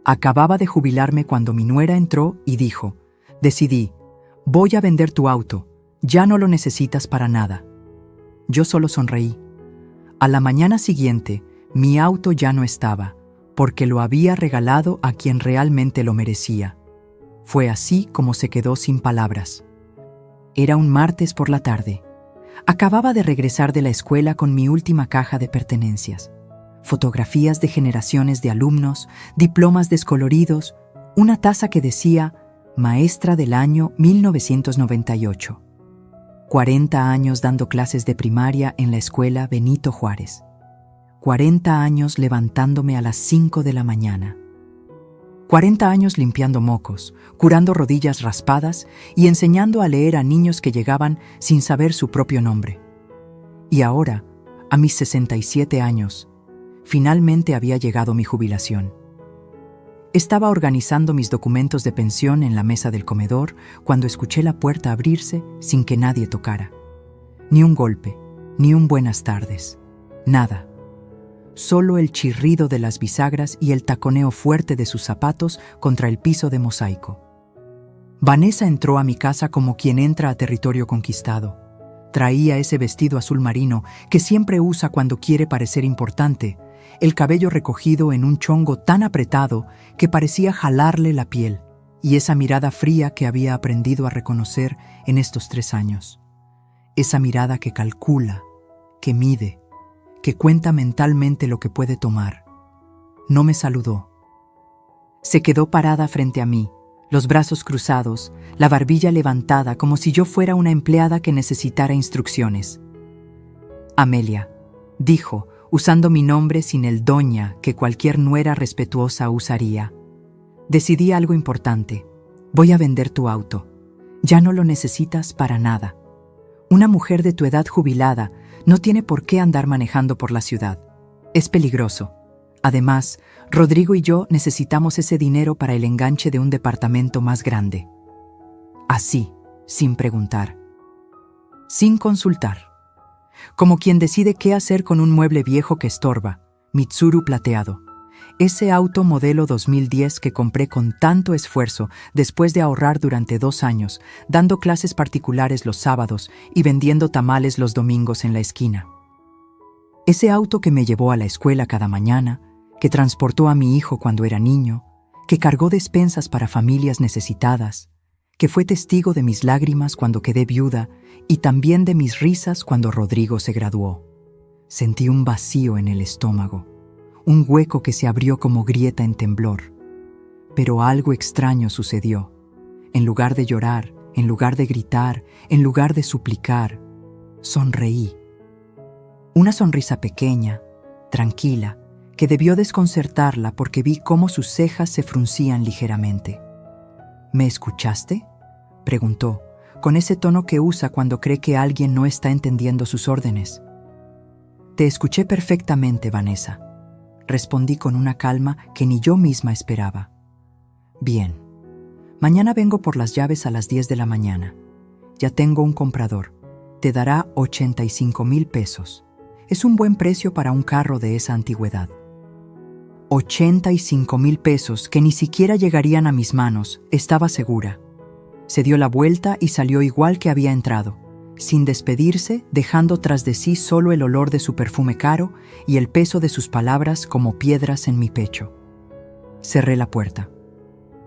Acababa de jubilarme cuando mi nuera entró y dijo: «Decidí, voy a vender tu auto, ya no lo necesitas para nada». Yo solo sonreí. A la mañana siguiente, mi auto ya no estaba, porque lo había regalado a quien realmente lo merecía. Fue así como se quedó sin palabras. Era un martes por la tarde. Acababa de regresar de la escuela con mi última caja de pertenencias. Fotografías de generaciones de alumnos, diplomas descoloridos, una taza que decía Maestra del año 1998. 40 años dando clases de primaria en la escuela Benito Juárez. 40 años levantándome a las 5 de la mañana. 40 años limpiando mocos, curando rodillas raspadas y enseñando a leer a niños que llegaban sin saber su propio nombre. Y ahora, a mis 67 años, finalmente había llegado mi jubilación. Estaba organizando mis documentos de pensión en la mesa del comedor cuando escuché la puerta abrirse sin que nadie tocara. Ni un golpe, ni un buenas tardes, nada. Solo el chirrido de las bisagras y el taconeo fuerte de sus zapatos contra el piso de mosaico. Vanessa entró a mi casa como quien entra a territorio conquistado. Traía ese vestido azul marino que siempre usa cuando quiere parecer importante, el cabello recogido en un chongo tan apretado que parecía jalarle la piel, y esa mirada fría que había aprendido a reconocer en estos 3 años. Esa mirada que calcula, que mide, que cuenta mentalmente lo que puede tomar. No me saludó. Se quedó parada frente a mí, los brazos cruzados, la barbilla levantada como si yo fuera una empleada que necesitara instrucciones. «Amelia», dijo, usando mi nombre sin el doña que cualquier nuera respetuosa usaría. «Decidí algo importante. Voy a vender tu auto. Ya no lo necesitas para nada. Una mujer de tu edad jubilada no tiene por qué andar manejando por la ciudad. Es peligroso. Además, Rodrigo y yo necesitamos ese dinero para el enganche de un departamento más grande». Así, sin preguntar. Sin consultar. Como quien decide qué hacer con un mueble viejo que estorba, Mitsuru plateado. Ese auto modelo 2010 que compré con tanto esfuerzo después de ahorrar durante 2 años, dando clases particulares los sábados y vendiendo tamales los domingos en la esquina. Ese auto que me llevó a la escuela cada mañana, que transportó a mi hijo cuando era niño, que cargó despensas para familias necesitadas, que fue testigo de mis lágrimas cuando quedé viuda y también de mis risas cuando Rodrigo se graduó. Sentí un vacío en el estómago, un hueco que se abrió como grieta en temblor. Pero algo extraño sucedió. En lugar de llorar, en lugar de gritar, en lugar de suplicar, sonreí. Una sonrisa pequeña, tranquila, que debió desconcertarla porque vi cómo sus cejas se fruncían ligeramente. «¿Me escuchaste?», preguntó, con ese tono que usa cuando cree que alguien no está entendiendo sus órdenes. «Te escuché perfectamente, Vanessa», respondí con una calma que ni yo misma esperaba. «Bien. Mañana vengo por las llaves a las 10 de la mañana. Ya tengo un comprador. Te dará 85,000 pesos. Es un buen precio para un carro de esa antigüedad». 85,000 pesos que ni siquiera llegarían a mis manos, estaba segura. Se dio la vuelta y salió igual que había entrado, sin despedirse, dejando tras de sí solo el olor de su perfume caro y el peso de sus palabras como piedras en mi pecho. Cerré la puerta.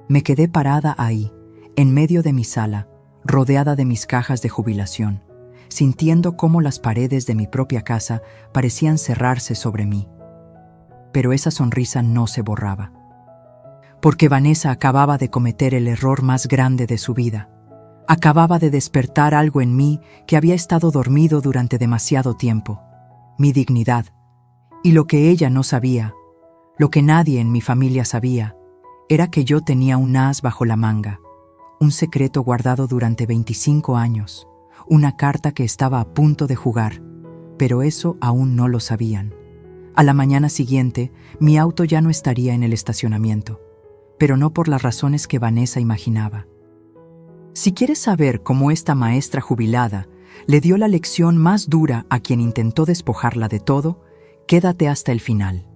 Me quedé parada ahí, en medio de mi sala, rodeada de mis cajas de jubilación, sintiendo cómo las paredes de mi propia casa parecían cerrarse sobre mí. Pero esa sonrisa no se borraba. Porque Vanessa acababa de cometer el error más grande de su vida. Acababa de despertar algo en mí que había estado dormido durante demasiado tiempo. Mi dignidad. Y lo que ella no sabía, lo que nadie en mi familia sabía, era que yo tenía un as bajo la manga. Un secreto guardado durante 25 años. Una carta que estaba a punto de jugar. Pero eso aún no lo sabían. A la mañana siguiente, mi auto ya no estaría en el estacionamiento, pero no por las razones que Vanessa imaginaba. Si quieres saber cómo esta maestra jubilada le dio la lección más dura a quien intentó despojarla de todo, quédate hasta el final.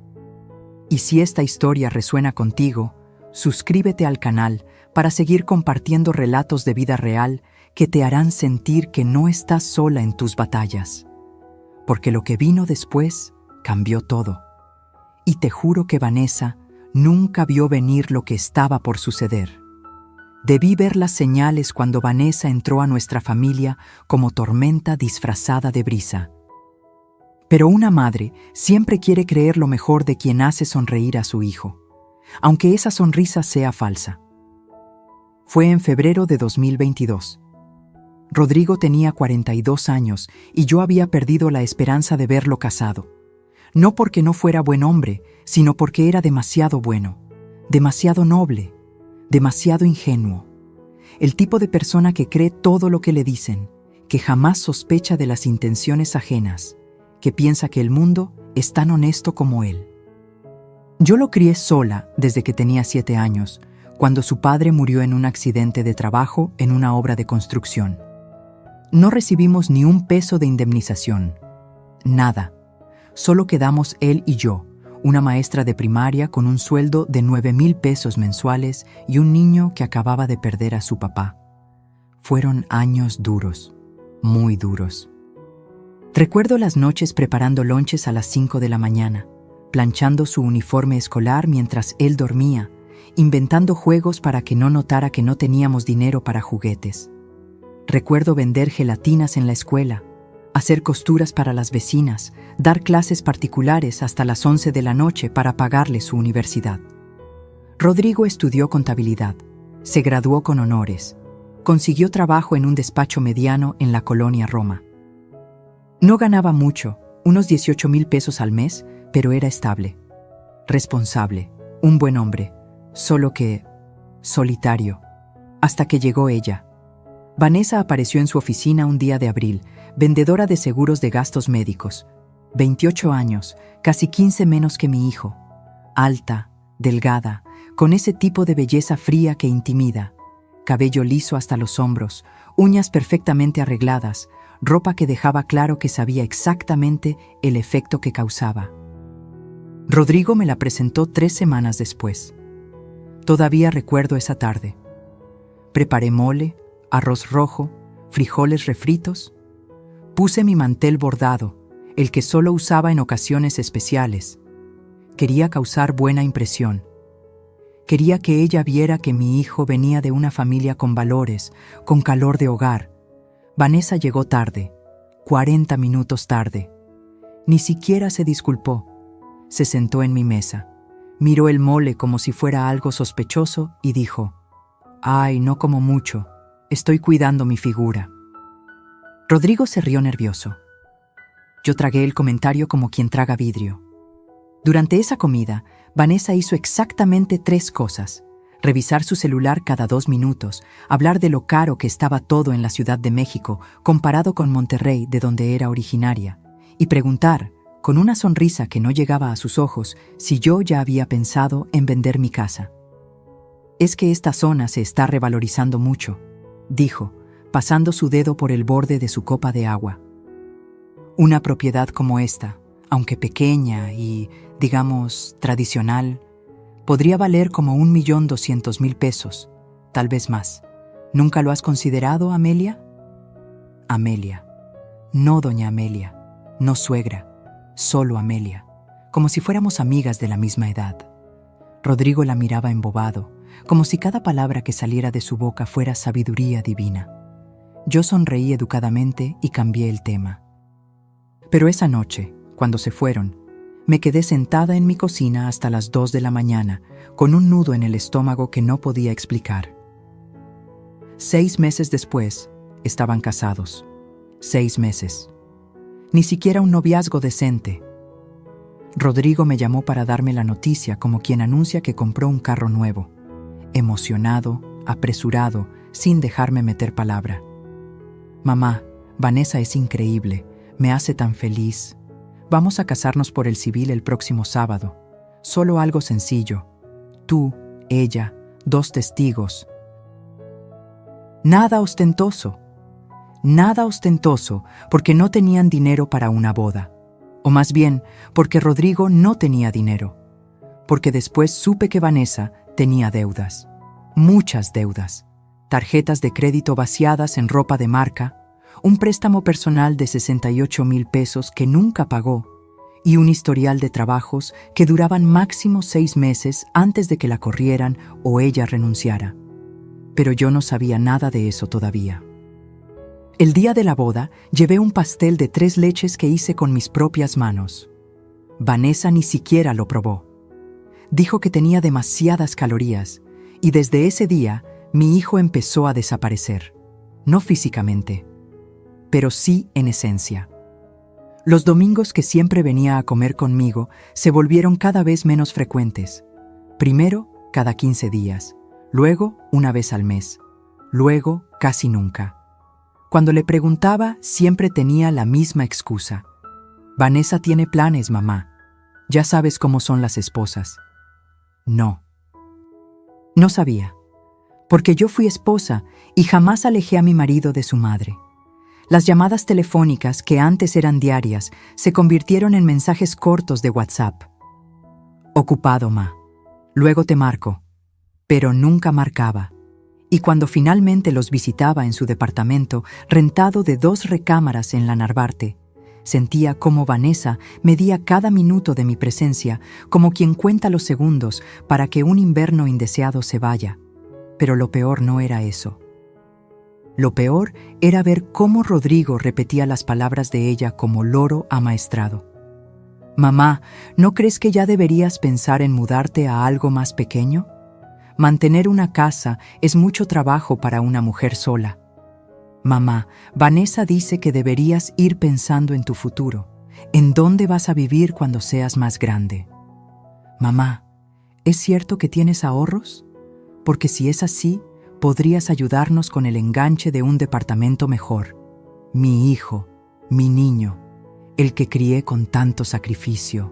Y si esta historia resuena contigo, suscríbete al canal para seguir compartiendo relatos de vida real que te harán sentir que no estás sola en tus batallas. Porque lo que vino después cambió todo. Y te juro que Vanessa nunca vio venir lo que estaba por suceder. Debí ver las señales cuando Vanessa entró a nuestra familia como tormenta disfrazada de brisa. Pero una madre siempre quiere creer lo mejor de quien hace sonreír a su hijo, aunque esa sonrisa sea falsa. Fue en febrero de 2022. Rodrigo tenía 42 años y yo había perdido la esperanza de verlo casado. No porque no fuera buen hombre, sino porque era demasiado bueno, demasiado noble, demasiado ingenuo. El tipo de persona que cree todo lo que le dicen, que jamás sospecha de las intenciones ajenas, que piensa que el mundo es tan honesto como él. Yo lo crié sola desde que tenía 7 años, cuando su padre murió en un accidente de trabajo en una obra de construcción. No recibimos ni un peso de indemnización. Nada. Solo quedamos él y yo, una maestra de primaria con un sueldo de 9,000 pesos mensuales y un niño que acababa de perder a su papá. Fueron años duros, muy duros. Recuerdo las noches preparando lonches a las 5 de la mañana, planchando su uniforme escolar mientras él dormía, inventando juegos para que no notara que no teníamos dinero para juguetes. Recuerdo vender gelatinas en la escuela, hacer costuras para las vecinas, dar clases particulares hasta las 11 de la noche para pagarle su universidad. Rodrigo estudió contabilidad, se graduó con honores, consiguió trabajo en un despacho mediano en la colonia Roma. No ganaba mucho, unos 18,000 pesos al mes, pero era estable, responsable, un buen hombre, solo que solitario, hasta que llegó ella. Vanessa apareció en su oficina un día de abril, vendedora de seguros de gastos médicos. 28 años, casi 15 menos que mi hijo. Alta, delgada, con ese tipo de belleza fría que intimida. Cabello liso hasta los hombros, uñas perfectamente arregladas, ropa que dejaba claro que sabía exactamente el efecto que causaba. Rodrigo me la presentó 3 semanas después. Todavía recuerdo esa tarde. Preparé mole, arroz rojo, frijoles refritos. Puse mi mantel bordado, el que solo usaba en ocasiones especiales. Quería causar buena impresión. Quería que ella viera que mi hijo venía de una familia con valores, con calor de hogar. Vanessa llegó tarde, 40 minutos tarde. Ni siquiera se disculpó. Se sentó en mi mesa, miró el mole como si fuera algo sospechoso y dijo: «Ay, no como mucho, estoy cuidando mi figura». Rodrigo se rió nervioso. Yo tragué el comentario como quien traga vidrio. Durante esa comida, Vanessa hizo exactamente 3 cosas: revisar su celular cada 2 minutos, hablar de lo caro que estaba todo en la Ciudad de México comparado con Monterrey, de donde era originaria, y preguntar, con una sonrisa que no llegaba a sus ojos, si yo ya había pensado en vender mi casa. «Es que esta zona se está revalorizando mucho», dijo, pasando su dedo por el borde de su copa de agua. «Una propiedad como esta, aunque pequeña y, digamos, tradicional, podría valer como 1,200,000 pesos, tal vez más. ¿Nunca lo has considerado, Amelia?» Amelia. No doña Amelia, no suegra, solo Amelia, como si fuéramos amigas de la misma edad. Rodrigo la miraba embobado, como si cada palabra que saliera de su boca fuera sabiduría divina. Yo sonreí educadamente y cambié el tema. Pero esa noche, cuando se fueron, me quedé sentada en mi cocina hasta las 2 de la mañana, con un nudo en el estómago que no podía explicar. 6 meses después, estaban casados. 6 meses. Ni siquiera un noviazgo decente. Rodrigo me llamó para darme la noticia como quien anuncia que compró un carro nuevo. Emocionado, apresurado, sin dejarme meter palabra. «Mamá, Vanessa es increíble, me hace tan feliz. Vamos a casarnos por el civil el próximo sábado. Solo algo sencillo. Tú, ella, 2 testigos. Nada ostentoso. Nada ostentoso, porque no tenían dinero para una boda. O más bien, porque Rodrigo no tenía dinero. Porque después supe que Vanessa Tenía deudas, muchas deudas, tarjetas de crédito vaciadas en ropa de marca, un préstamo personal de 68,000 pesos que nunca pagó y un historial de trabajos que duraban máximo 6 meses antes de que la corrieran o ella renunciara. Pero yo no sabía nada de eso todavía. El día de la boda, llevé un pastel de 3 leches que hice con mis propias manos. Vanessa ni siquiera lo probó. Dijo que tenía demasiadas calorías y desde ese día mi hijo empezó a desaparecer. No físicamente, pero sí en esencia. Los domingos que siempre venía a comer conmigo se volvieron cada vez menos frecuentes. Primero, cada 15 días, luego una vez al mes, luego casi nunca. Cuando le preguntaba, siempre tenía la misma excusa. Vanessa tiene planes, mamá. Ya sabes cómo son las esposas. No. No sabía, porque yo fui esposa y jamás alejé a mi marido de su madre. Las llamadas telefónicas, que antes eran diarias, se convirtieron en mensajes cortos de WhatsApp. Ocupado, ma. Luego te marco. Pero nunca marcaba. Y cuando finalmente los visitaba en su departamento, rentado de 2 recámaras en la Narvarte, sentía cómo Vanessa medía cada minuto de mi presencia, como quien cuenta los segundos para que un invierno indeseado se vaya. Pero lo peor no era eso. Lo peor era ver cómo Rodrigo repetía las palabras de ella como loro amaestrado. Mamá, ¿no crees que ya deberías pensar en mudarte a algo más pequeño? Mantener una casa es mucho trabajo para una mujer sola. Mamá, Vanessa dice que deberías ir pensando en tu futuro, en dónde vas a vivir cuando seas más grande. Mamá, ¿es cierto que tienes ahorros? Porque si es así, podrías ayudarnos con el enganche de un departamento mejor. Mi hijo, mi niño, el que crié con tanto sacrificio.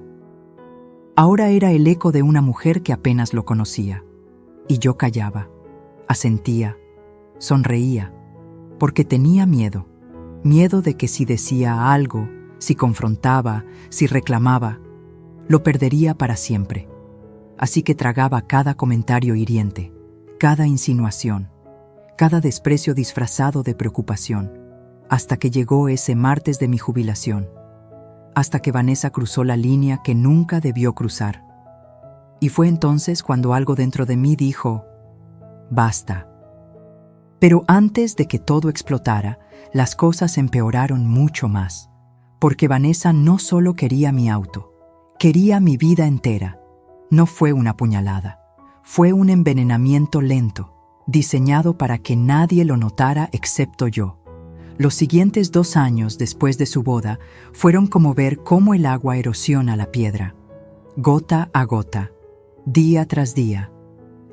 Ahora era el eco de una mujer que apenas lo conocía. Y yo callaba, asentía, sonreía, porque tenía miedo. Miedo de que si decía algo, si confrontaba, si reclamaba, lo perdería para siempre. Así que tragaba cada comentario hiriente, cada insinuación, cada desprecio disfrazado de preocupación, hasta que llegó ese martes de mi jubilación, hasta que Vanessa cruzó la línea que nunca debió cruzar. Y fue entonces cuando algo dentro de mí dijo, basta. Pero antes de que todo explotara, las cosas empeoraron mucho más, porque Vanessa no solo quería mi auto, quería mi vida entera. No fue una puñalada, fue un envenenamiento lento, diseñado para que nadie lo notara excepto yo. Los siguientes 2 años después de su boda fueron como ver cómo el agua erosiona la piedra, gota a gota, día tras día,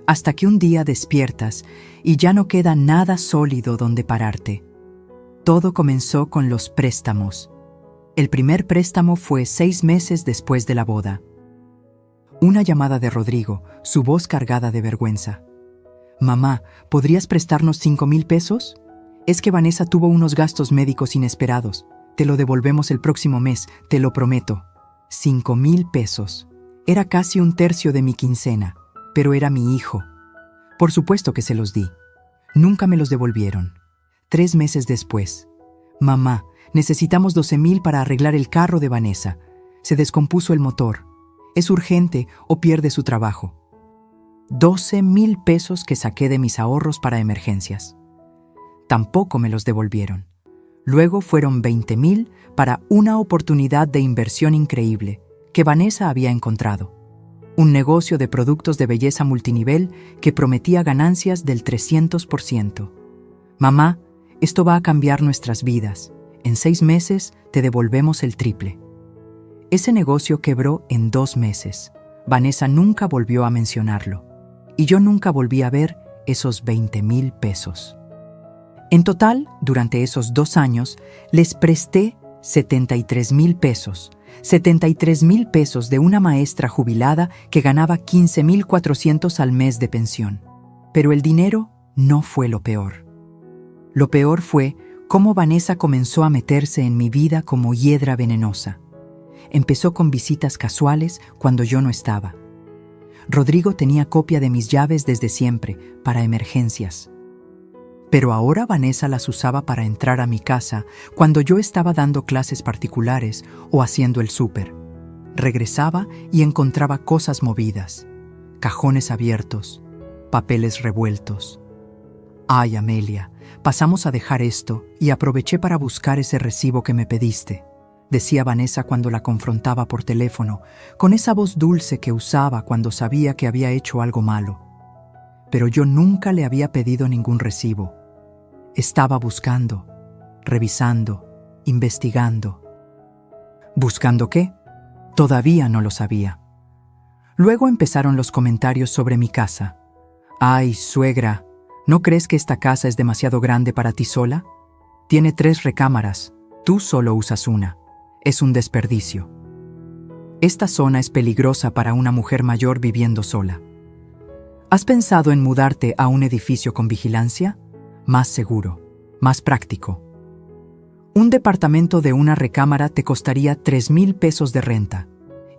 hasta que un día despiertas y ya no queda nada sólido donde pararte. Todo comenzó con los préstamos. El primer préstamo fue 6 meses después de la boda. Una llamada de Rodrigo, su voz cargada de vergüenza. Mamá, ¿podrías prestarnos 5,000 pesos? Es que Vanessa tuvo unos gastos médicos inesperados. Te lo devolvemos el próximo mes, te lo prometo. 5,000 pesos. Era casi 1/3 de mi quincena, pero era mi hijo. Por supuesto que se los di. Nunca me los devolvieron. 3 meses después. Mamá, necesitamos 12,000 para arreglar el carro de Vanessa. Se descompuso el motor. Es urgente o pierde su trabajo. 12,000 pesos que saqué de mis ahorros para emergencias. Tampoco me los devolvieron. Luego fueron 20,000 para una oportunidad de inversión increíble que Vanessa había encontrado. Un negocio de productos de belleza multinivel que prometía ganancias del 300%. Mamá, esto va a cambiar nuestras vidas. En 6 meses te devolvemos el triple. Ese negocio quebró en 2 meses. Vanessa nunca volvió a mencionarlo. Y yo nunca volví a ver esos 20,000 pesos. En total, durante esos 2 años, les presté 73,000 pesos. 73,000 pesos de una maestra jubilada que ganaba 15,400 al mes de pensión. Pero el dinero no fue lo peor. Lo peor fue cómo Vanessa comenzó a meterse en mi vida como hiedra venenosa. Empezó con visitas casuales cuando yo no estaba. Rodrigo tenía copia de mis llaves desde siempre, para emergencias. Pero ahora Vanessa las usaba para entrar a mi casa cuando yo estaba dando clases particulares o haciendo el súper. Regresaba y encontraba cosas movidas, cajones abiertos, papeles revueltos. Ay, Amelia, pasamos a dejar esto y aproveché para buscar ese recibo que me pediste, decía Vanessa cuando la confrontaba por teléfono, con esa voz dulce que usaba cuando sabía que había hecho algo malo. Pero yo nunca le había pedido ningún recibo. Estaba buscando, revisando, investigando. ¿Buscando qué? Todavía no lo sabía. Luego empezaron los comentarios sobre mi casa. Ay, suegra, ¿no crees que esta casa es demasiado grande para ti sola? Tiene 3 recámaras, tú solo usas una. Es un desperdicio. Esta zona es peligrosa para una mujer mayor viviendo sola. ¿Has pensado en mudarte a un edificio con vigilancia? Más seguro, más práctico. Un departamento de una recámara te costaría 3,000 pesos de renta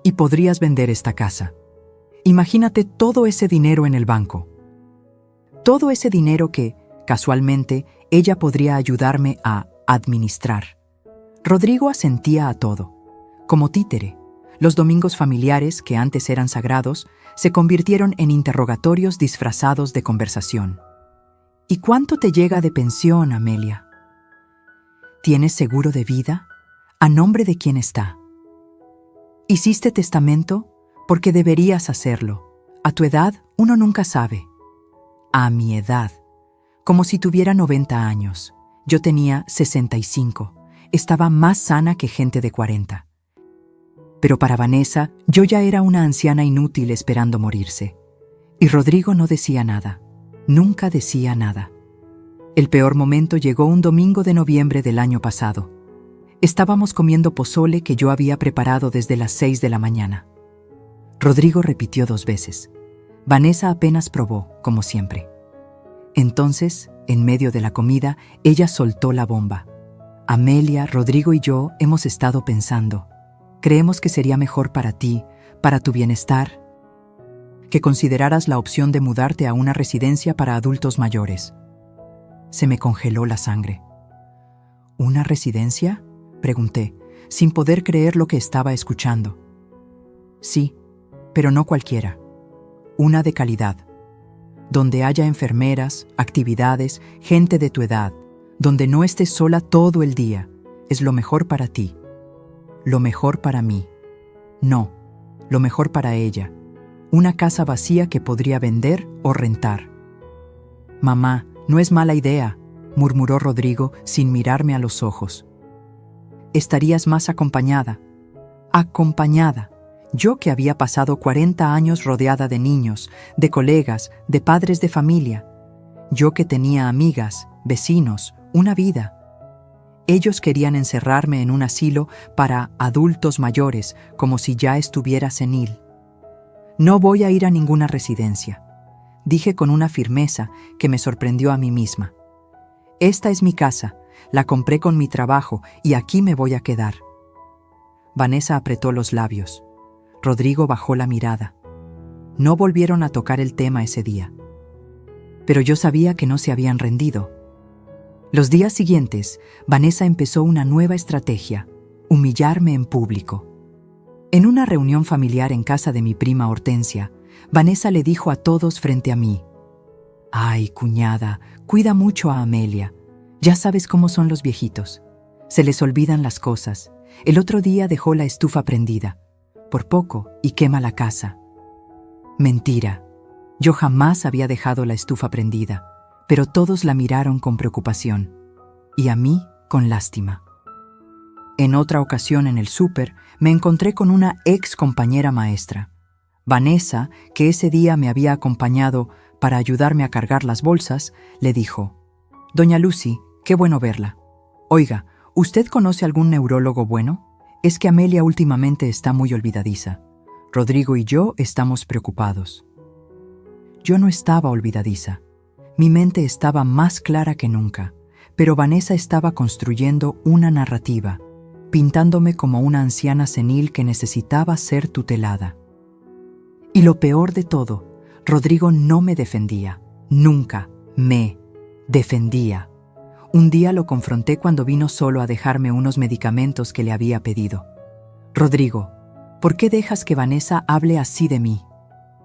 y podrías vender esta casa. Imagínate todo ese dinero en el banco. Todo ese dinero que, casualmente, ella podría ayudarme a administrar. Rodrigo asentía a todo. Como títere, los domingos familiares, que antes eran sagrados, se convirtieron en interrogatorios disfrazados de conversación. ¿Y cuánto te llega de pensión, Amelia? ¿Tienes seguro de vida? ¿A nombre de quién está? ¿Hiciste testamento? Porque deberías hacerlo. A tu edad, uno nunca sabe. A mi edad, como si tuviera 90 años. Yo tenía 65. Estaba más sana que gente de 40. Pero para Vanessa, yo ya era una anciana inútil esperando morirse. Y Rodrigo no decía nada. Nunca decía nada. El peor momento llegó un domingo de noviembre del año pasado. Estábamos comiendo pozole que yo había preparado desde las 6 de la mañana. Rodrigo repitió 2 veces. Vanessa apenas probó, como siempre. Entonces, en medio de la comida, ella soltó la bomba. Amelia, Rodrigo y yo hemos estado pensando. Creemos que sería mejor para ti, para tu bienestar, que consideraras la opción de mudarte a una residencia para adultos mayores. Se me congeló la sangre. ¿Una residencia?, pregunté, sin poder creer lo que estaba escuchando. Sí, pero no cualquiera. Una de calidad. Donde haya enfermeras, actividades, gente de tu edad, donde no estés sola todo el día. Es lo mejor para ti. Lo mejor para mí. No, lo mejor para ella. Una casa vacía que podría vender o rentar. Mamá, no es mala idea, murmuró Rodrigo sin mirarme a los ojos. Estarías más acompañada. Acompañada. Yo que había pasado 40 años rodeada de niños, de colegas, de padres de familia. Yo que tenía amigas, vecinos, una vida. Ellos querían encerrarme en un asilo para adultos mayores, como si ya estuviera senil. No voy a ir a ninguna residencia, dije con una firmeza que me sorprendió a mí misma. Esta es mi casa, la compré con mi trabajo y aquí me voy a quedar. Vanessa apretó los labios. Rodrigo bajó la mirada. No volvieron a tocar el tema ese día. Pero yo sabía que no se habían rendido. Los días siguientes, Vanessa empezó una nueva estrategia: humillarme en público. En una reunión familiar en casa de mi prima Hortensia, Vanessa le dijo a todos frente a mí: «Ay, cuñada, cuida mucho a Amelia. Ya sabes cómo son los viejitos. Se les olvidan las cosas. El otro día dejó la estufa prendida, por poco, y quema la casa». Mentira. Yo jamás había dejado la estufa prendida, pero todos la miraron con preocupación, y a mí con lástima. En otra ocasión en el súper, me encontré con una ex compañera maestra. Vanessa, que ese día me había acompañado para ayudarme a cargar las bolsas, le dijo: «Doña Lucy, qué bueno verla. Oiga, ¿usted conoce algún neurólogo bueno? Es que Amelia últimamente está muy olvidadiza. Rodrigo y yo estamos preocupados». Yo no estaba olvidadiza. Mi mente estaba más clara que nunca, pero Vanessa estaba construyendo una narrativa, pintándome como una anciana senil que necesitaba ser tutelada. Y lo peor de todo, Rodrigo no me defendía. Nunca me defendía. Un día lo confronté cuando vino solo a dejarme unos medicamentos que le había pedido. Rodrigo, ¿por qué dejas que Vanessa hable así de mí?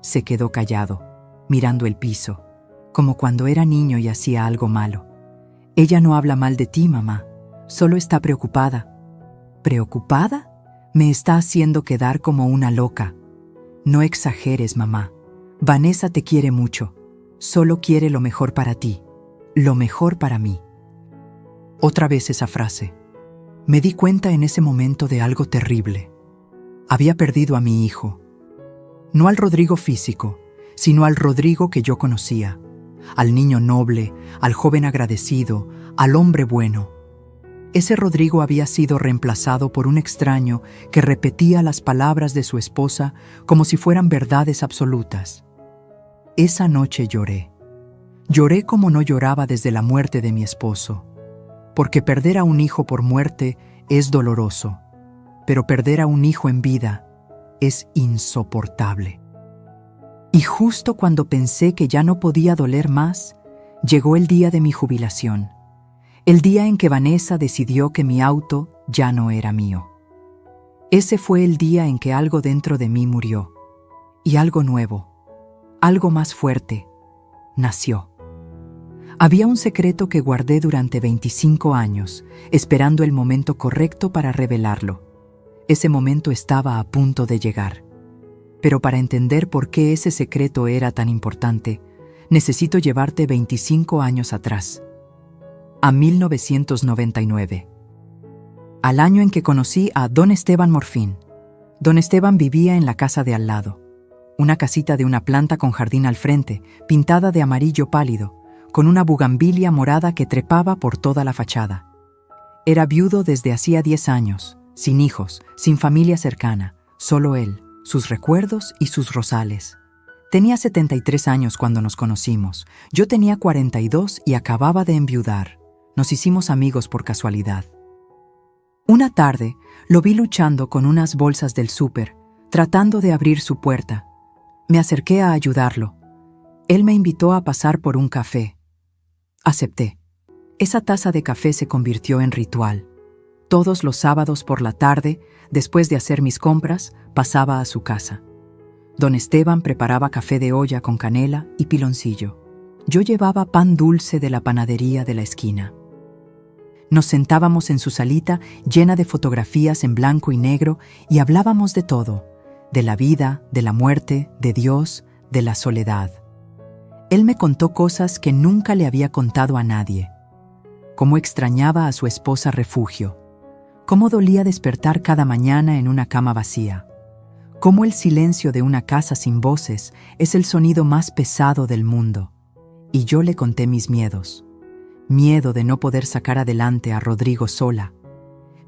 Se quedó callado, mirando el piso, como cuando era niño y hacía algo malo. Ella no habla mal de ti, mamá, solo está preocupada. ¿Preocupada? Me está haciendo quedar como una loca. No exageres, mamá. Vanessa te quiere mucho. Solo quiere lo mejor para ti, lo mejor para mí. Otra vez esa frase. Me di cuenta en ese momento de algo terrible. Había perdido a mi hijo. No al Rodrigo físico, sino al Rodrigo que yo conocía. Al niño noble, al joven agradecido, al hombre bueno. Ese Rodrigo había sido reemplazado por un extraño que repetía las palabras de su esposa como si fueran verdades absolutas. Esa noche lloré. Lloré como no lloraba desde la muerte de mi esposo. Porque perder a un hijo por muerte es doloroso, pero perder a un hijo en vida es insoportable. Y justo cuando pensé que ya no podía doler más, llegó el día de mi jubilación. El día en que Vanessa decidió que mi auto ya no era mío. Ese fue el día en que algo dentro de mí murió. Y algo nuevo, algo más fuerte, nació. Había un secreto que guardé durante 25 años, esperando el momento correcto para revelarlo. Ese momento estaba a punto de llegar. Pero para entender por qué ese secreto era tan importante, necesito llevarte 25 años atrás. A 1999. Al año en que conocí a don Esteban Morfín. Don Esteban vivía en la casa de al lado. Una casita de una planta con jardín al frente, pintada de amarillo pálido, con una bugambilia morada que trepaba por toda la fachada. Era viudo desde hacía 10 años, sin hijos, sin familia cercana, solo él, sus recuerdos y sus rosales. Tenía 73 años cuando nos conocimos. Yo tenía 42 y acababa de enviudar. Nos hicimos amigos por casualidad. Una tarde, lo vi luchando con unas bolsas del súper, tratando de abrir su puerta. Me acerqué a ayudarlo. Él me invitó a pasar por un café. Acepté. Esa taza de café se convirtió en ritual. Todos los sábados por la tarde, después de hacer mis compras, pasaba a su casa. Don Esteban preparaba café de olla con canela y piloncillo. Yo llevaba pan dulce de la panadería de la esquina. Nos sentábamos en su salita llena de fotografías en blanco y negro y hablábamos de todo, de la vida, de la muerte, de Dios, de la soledad. Él me contó cosas que nunca le había contado a nadie. Cómo extrañaba a su esposa Refugio. Cómo dolía despertar cada mañana en una cama vacía. Cómo el silencio de una casa sin voces es el sonido más pesado del mundo. Y yo le conté mis miedos. Miedo de no poder sacar adelante a Rodrigo sola.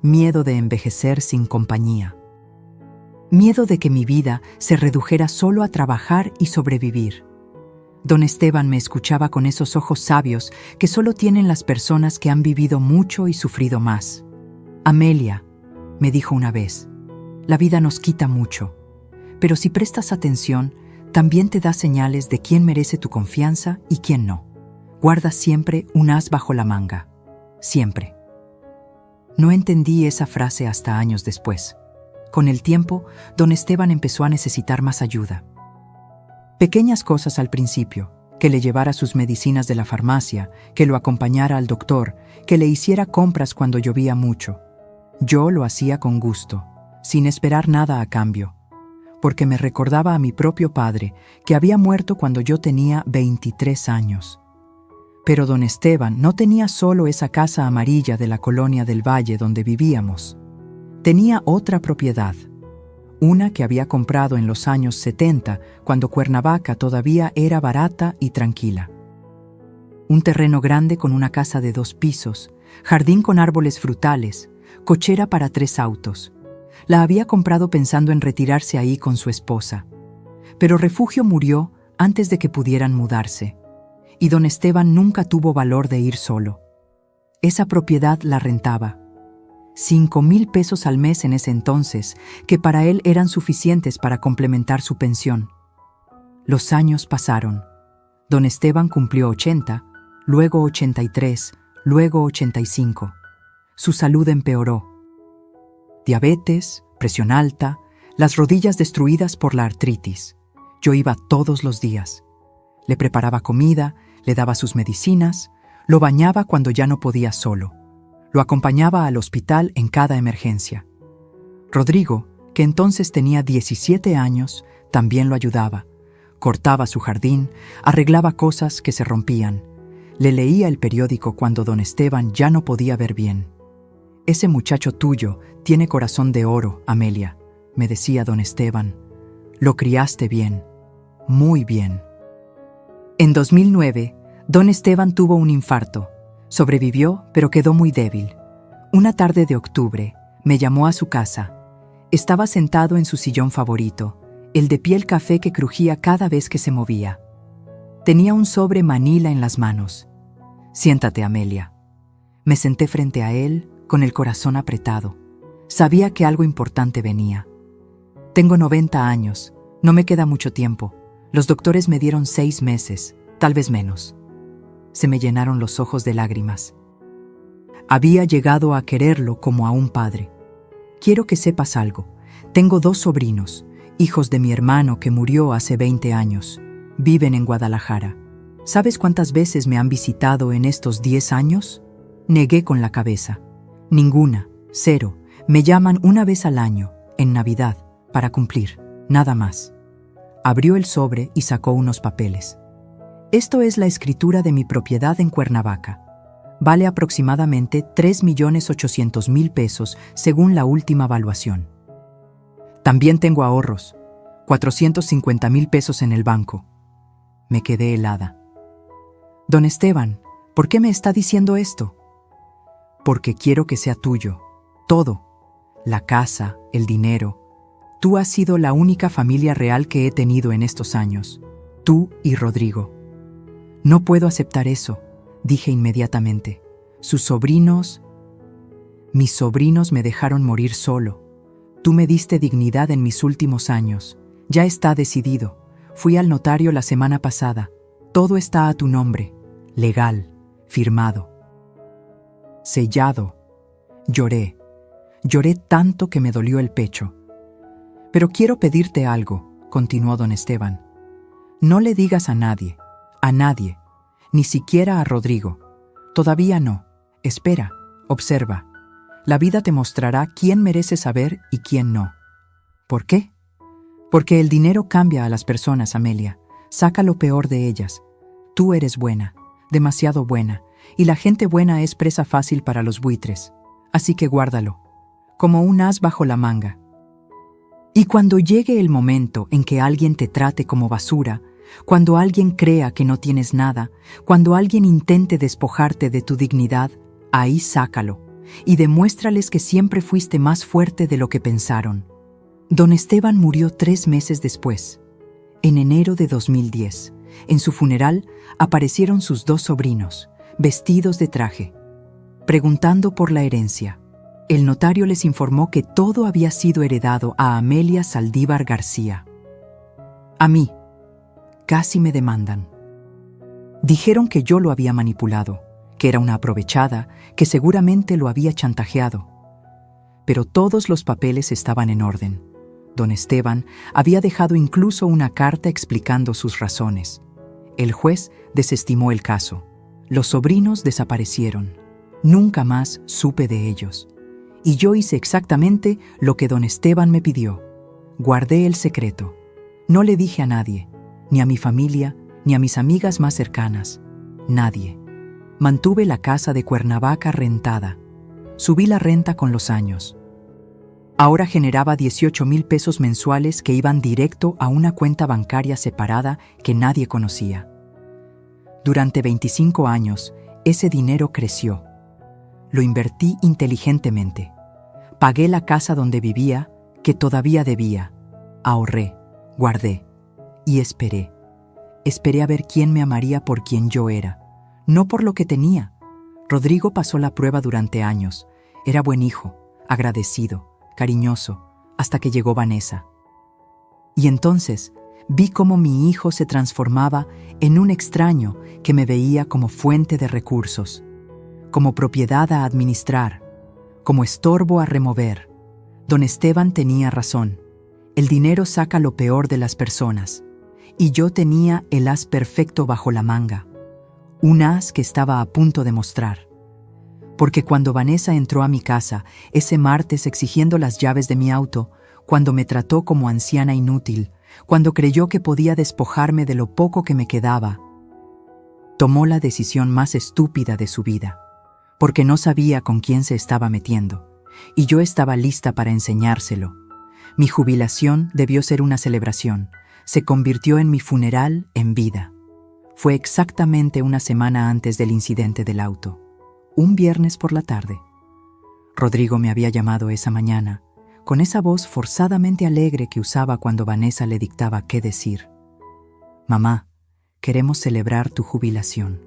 Miedo de envejecer sin compañía. Miedo de que mi vida se redujera solo a trabajar y sobrevivir. Don Esteban me escuchaba con esos ojos sabios que solo tienen las personas que han vivido mucho y sufrido más. Amelia, me dijo una vez, la vida nos quita mucho, pero si prestas atención, también te da señales de quién merece tu confianza y quién no. Guarda siempre un as bajo la manga. Siempre. No entendí esa frase hasta años después. Con el tiempo, don Esteban empezó a necesitar más ayuda. Pequeñas cosas al principio, que le llevara sus medicinas de la farmacia, que lo acompañara al doctor, que le hiciera compras cuando llovía mucho. Yo lo hacía con gusto, sin esperar nada a cambio, porque me recordaba a mi propio padre, que había muerto cuando yo tenía 23 años. Pero don Esteban no tenía solo esa casa amarilla de la colonia del Valle donde vivíamos. Tenía otra propiedad. Una que había comprado en los años 70, cuando Cuernavaca todavía era barata y tranquila. Un terreno grande con una casa de 2 pisos, jardín con árboles frutales, cochera para 3 autos. La había comprado pensando en retirarse ahí con su esposa. Pero Refugio murió antes de que pudieran mudarse, y don Esteban nunca tuvo valor de ir solo. Esa propiedad la rentaba. 5,000 pesos al mes en ese entonces, que para él eran suficientes para complementar su pensión. Los años pasaron. Don Esteban cumplió 80, luego 83, luego 85. Su salud empeoró. Diabetes, presión alta, las rodillas destruidas por la artritis. Yo iba todos los días. Le preparaba comida, le daba sus medicinas, lo bañaba cuando ya no podía solo. Lo acompañaba al hospital en cada emergencia. Rodrigo, que entonces tenía 17 años, también lo ayudaba. Cortaba su jardín, arreglaba cosas que se rompían. Le leía el periódico cuando don Esteban ya no podía ver bien. «Ese muchacho tuyo tiene corazón de oro, Amelia», me decía don Esteban. «Lo criaste bien, muy bien». En 2009, don Esteban tuvo un infarto. Sobrevivió, pero quedó muy débil. Una tarde de octubre, me llamó a su casa. Estaba sentado en su sillón favorito, el de piel café que crujía cada vez que se movía. Tenía un sobre manila en las manos. «Siéntate, Amelia». Me senté frente a él, con el corazón apretado. Sabía que algo importante venía. «Tengo 90 años, no me queda mucho tiempo. Los doctores me dieron 6 meses, tal vez menos». Se me llenaron los ojos de lágrimas. Había llegado a quererlo como a un padre. «Quiero que sepas algo. Tengo 2 sobrinos, hijos de mi hermano que murió hace 20 años. Viven en Guadalajara. ¿Sabes cuántas veces me han visitado en estos 10 años?» Negué con la cabeza. «Ninguna, 0. Me llaman una vez al año, en Navidad, para cumplir, nada más». Abrió el sobre y sacó unos papeles. «Esto es la escritura de mi propiedad en Cuernavaca. Vale aproximadamente 3.800.000 pesos según la última valuación. También tengo ahorros, 450.000 pesos en el banco». Me quedé helada. «Don Esteban, ¿por qué me está diciendo esto?» «Porque quiero que sea tuyo, todo. La casa, el dinero. Tú has sido la única familia real que he tenido en estos años. Tú y Rodrigo». «No puedo aceptar eso», dije inmediatamente. «Sus sobrinos...» «Mis sobrinos me dejaron morir solo. Tú me diste dignidad en mis últimos años. Ya está decidido. Fui al notario la semana pasada. Todo está a tu nombre. Legal, firmado, sellado». Lloré. Lloré tanto que me dolió el pecho. «Pero quiero pedirte algo», continuó don Esteban. «No le digas a nadie, ni siquiera a Rodrigo. Todavía no. Espera, observa. La vida te mostrará quién merece saber y quién no». «¿Por qué?» «Porque el dinero cambia a las personas, Amelia. Saca lo peor de ellas. Tú eres buena, demasiado buena, y la gente buena es presa fácil para los buitres. Así que guárdalo, como un as bajo la manga. Y cuando llegue el momento en que alguien te trate como basura, cuando alguien crea que no tienes nada, cuando alguien intente despojarte de tu dignidad, ahí sácalo y demuéstrales que siempre fuiste más fuerte de lo que pensaron». Don Esteban murió 3 meses después, en enero de 2010. En su funeral aparecieron sus 2 sobrinos, vestidos de traje, preguntando por la herencia. El notario les informó que todo había sido heredado a Amelia Saldívar García. A mí, casi me demandan. Dijeron que yo lo había manipulado, que era una aprovechada, que seguramente lo había chantajeado. Pero todos los papeles estaban en orden. Don Esteban había dejado incluso una carta explicando sus razones. El juez desestimó el caso. Los sobrinos desaparecieron. Nunca más supe de ellos. Y yo hice exactamente lo que don Esteban me pidió. Guardé el secreto. No le dije a nadie, ni a mi familia, ni a mis amigas más cercanas. Nadie. Mantuve la casa de Cuernavaca rentada. Subí la renta con los años. Ahora generaba 18,000 pesos mensuales que iban directo a una cuenta bancaria separada que nadie conocía. Durante 25 años, ese dinero creció. Lo invertí inteligentemente. Pagué la casa donde vivía, que todavía debía. Ahorré, guardé y esperé. Esperé a ver quién me amaría por quien yo era, no por lo que tenía. Rodrigo pasó la prueba durante años. Era buen hijo, agradecido, cariñoso, hasta que llegó Vanessa. Y entonces vi cómo mi hijo se transformaba en un extraño que me veía como fuente de recursos, como propiedad a administrar, como estorbo a remover. Don Esteban tenía razón. El dinero saca lo peor de las personas. Y yo tenía el as perfecto bajo la manga. Un as que estaba a punto de mostrar. Porque cuando Vanessa entró a mi casa ese martes exigiendo las llaves de mi auto, cuando me trató como anciana inútil, cuando creyó que podía despojarme de lo poco que me quedaba, tomó la decisión más estúpida de su vida, porque no sabía con quién se estaba metiendo, y yo estaba lista para enseñárselo. Mi jubilación debió ser una celebración. Se convirtió en mi funeral en vida. Fue exactamente una semana antes del incidente del auto, un viernes por la tarde. Rodrigo me había llamado esa mañana, con esa voz forzadamente alegre que usaba cuando Vanessa le dictaba qué decir. «Mamá, queremos celebrar tu jubilación.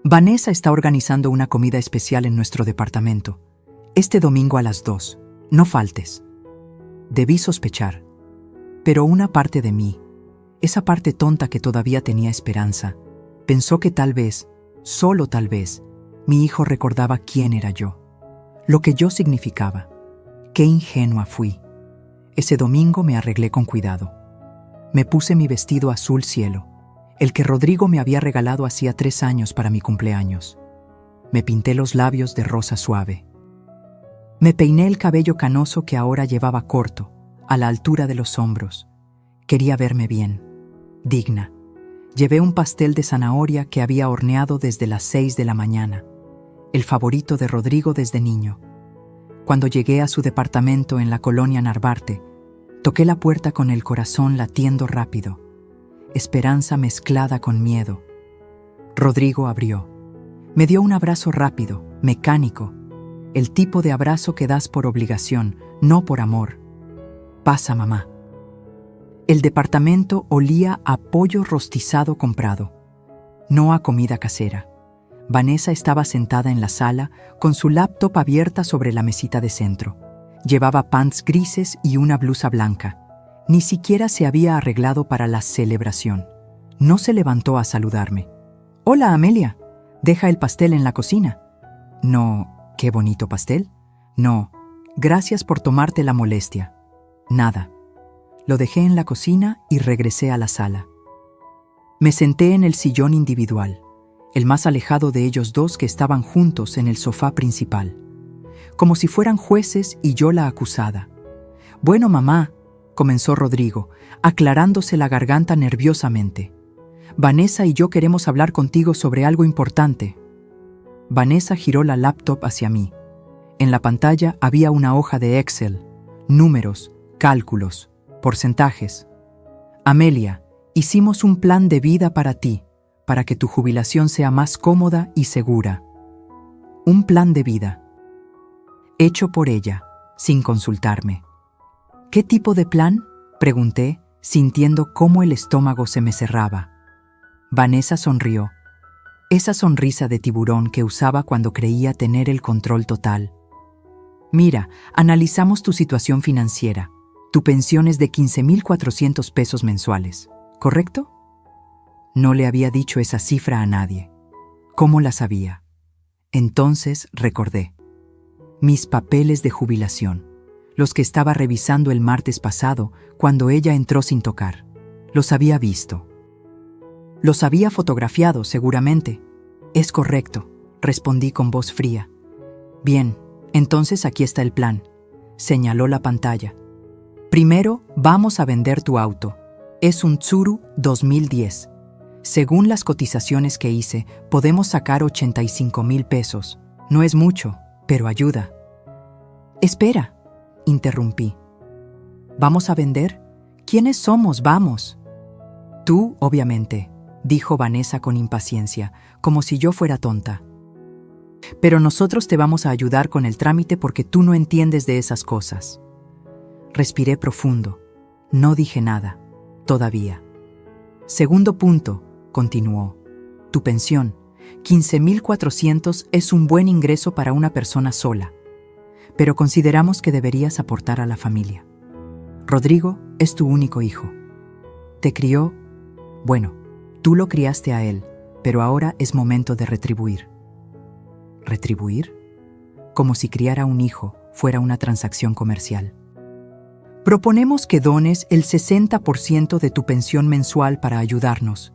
Vanessa está organizando una comida especial en nuestro departamento. Este domingo a las 2. No faltes». Debí sospechar, pero una parte de mí, esa parte tonta que todavía tenía esperanza, pensó que tal vez, solo tal vez, mi hijo recordaba quién era yo, lo que yo significaba. Qué ingenua fui. Ese domingo me arreglé con cuidado. Me puse mi vestido azul cielo, el que Rodrigo me había regalado hacía 3 años para mi cumpleaños. Me pinté los labios de rosa suave. Me peiné el cabello canoso que ahora llevaba corto, a la altura de los hombros. Quería verme bien, digna. Llevé un pastel de zanahoria que había horneado desde las 6 de la mañana, el favorito de Rodrigo desde niño. Cuando llegué a su departamento en la colonia Narvarte, toqué la puerta con el corazón latiendo rápido, esperanza mezclada con miedo. Rodrigo abrió. Me dio un abrazo rápido, mecánico, el tipo de abrazo que das por obligación, no por amor. «Pasa, mamá». El departamento olía a pollo rostizado comprado, no a comida casera. Vanessa estaba sentada en la sala con su laptop abierta sobre la mesita de centro. Llevaba pants grises y una blusa blanca. Ni siquiera se había arreglado para la celebración. No se levantó a saludarme. «Hola, Amelia, deja el pastel en la cocina». «No, qué bonito pastel». «No, gracias por tomarte la molestia». «Nada». Lo dejé en la cocina y regresé a la sala. Me senté en el sillón individual, el más alejado de ellos dos que estaban juntos en el sofá principal, como si fueran jueces y yo la acusada. «Bueno, mamá», comenzó Rodrigo, aclarándose la garganta nerviosamente. «Vanessa y yo queremos hablar contigo sobre algo importante». Vanessa giró la laptop hacia mí. En la pantalla había una hoja de Excel, números, cálculos, porcentajes. «Amelia, hicimos un plan de vida para ti, para que tu jubilación sea más cómoda y segura». Un plan de vida. Hecho por ella, sin consultarme. «¿Qué tipo de plan?», pregunté, sintiendo cómo el estómago se me cerraba. Vanessa sonrió. Esa sonrisa de tiburón que usaba cuando creía tener el control total. «Mira, analizamos tu situación financiera. Tu pensión es de 15,400 pesos mensuales, ¿correcto?». No le había dicho esa cifra a nadie. ¿Cómo la sabía? Entonces recordé. Mis papeles de jubilación, los que estaba revisando el martes pasado cuando ella entró sin tocar. Los había visto. Los había fotografiado, seguramente. «Es correcto», respondí con voz fría. «Bien, entonces aquí está el plan», señaló la pantalla. «Primero, vamos a vender tu auto. Es un Tsuru 2010. Según las cotizaciones que hice, podemos sacar 85,000 pesos. No es mucho, pero ayuda». «Espera», interrumpí. «¿Vamos a vender? ¿Quiénes somos? Vamos». «Tú, obviamente», dijo Vanessa con impaciencia, como si yo fuera tonta. «Pero nosotros te vamos a ayudar con el trámite porque tú no entiendes de esas cosas». Respiré profundo. No dije nada, todavía. «Segundo punto», continuó. «Tu pensión, 15,400 es un buen ingreso para una persona sola, pero consideramos que deberías aportar a la familia. Rodrigo es tu único hijo». ¿Te crió? Bueno, tú lo criaste a él, pero ahora es momento de retribuir. ¿Retribuir? Como si criar a un hijo fuera una transacción comercial. Proponemos que dones el 60% de tu pensión mensual para ayudarnos.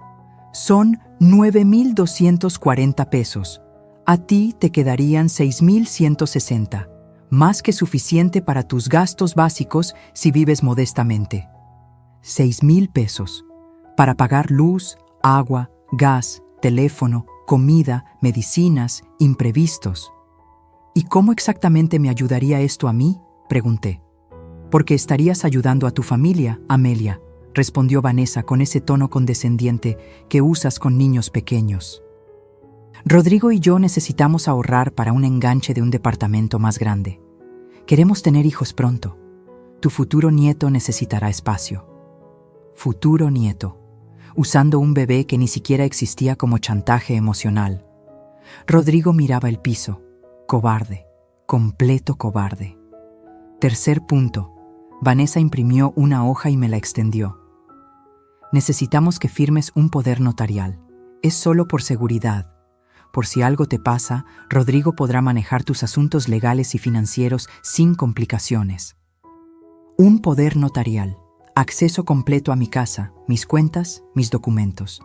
Son 9,240 pesos. A ti te quedarían 6,160, más que suficiente para tus gastos básicos si vives modestamente. 6,000 pesos para pagar luz, agua, gas, teléfono, comida, medicinas, imprevistos. ¿Y cómo exactamente me ayudaría esto a mí?, pregunté. Porque estarías ayudando a tu familia, Amelia, respondió Vanessa con ese tono condescendiente que usas con niños pequeños. Rodrigo y yo necesitamos ahorrar para un enganche de un departamento más grande. Queremos tener hijos pronto. Tu futuro nieto necesitará espacio. Futuro nieto, usando un bebé que ni siquiera existía como chantaje emocional. Rodrigo miraba el piso, cobarde, completo cobarde. Tercer punto. Vanessa imprimió una hoja y me la extendió. Necesitamos que firmes un poder notarial. Es solo por seguridad. Por si algo te pasa, Rodrigo podrá manejar tus asuntos legales y financieros sin complicaciones. Un poder notarial. Acceso completo a mi casa, mis cuentas, mis documentos.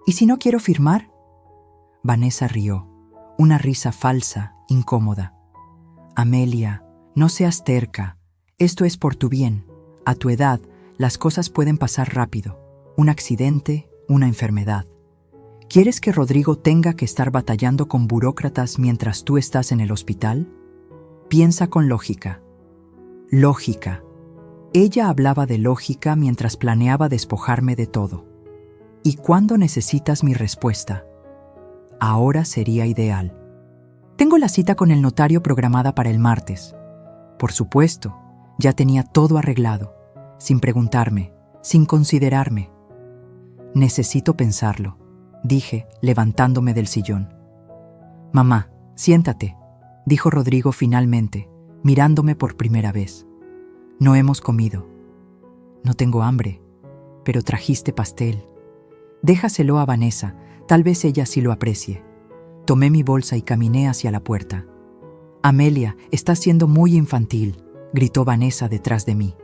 ¿Y si no quiero firmar? Vanessa rió. Una risa falsa, incómoda. Amelia, no seas terca. Esto es por tu bien. A tu edad, las cosas pueden pasar rápido. Un accidente, una enfermedad. ¿Quieres que Rodrigo tenga que estar batallando con burócratas mientras tú estás en el hospital? Piensa con lógica. Lógica. Ella hablaba de lógica mientras planeaba despojarme de todo. ¿Y cuándo necesitas mi respuesta? Ahora sería ideal. Tengo la cita con el notario programada para el martes. Por supuesto. Ya tenía todo arreglado, sin preguntarme, sin considerarme. Necesito pensarlo, dije, levantándome del sillón. Mamá, siéntate, dijo Rodrigo finalmente, mirándome por primera vez. No hemos comido. No tengo hambre, pero trajiste pastel. Déjaselo a Vanessa, tal vez ella sí lo aprecie. Tomé mi bolsa y caminé hacia la puerta. Amelia, estás siendo muy infantil, gritó Vanessa detrás de mí.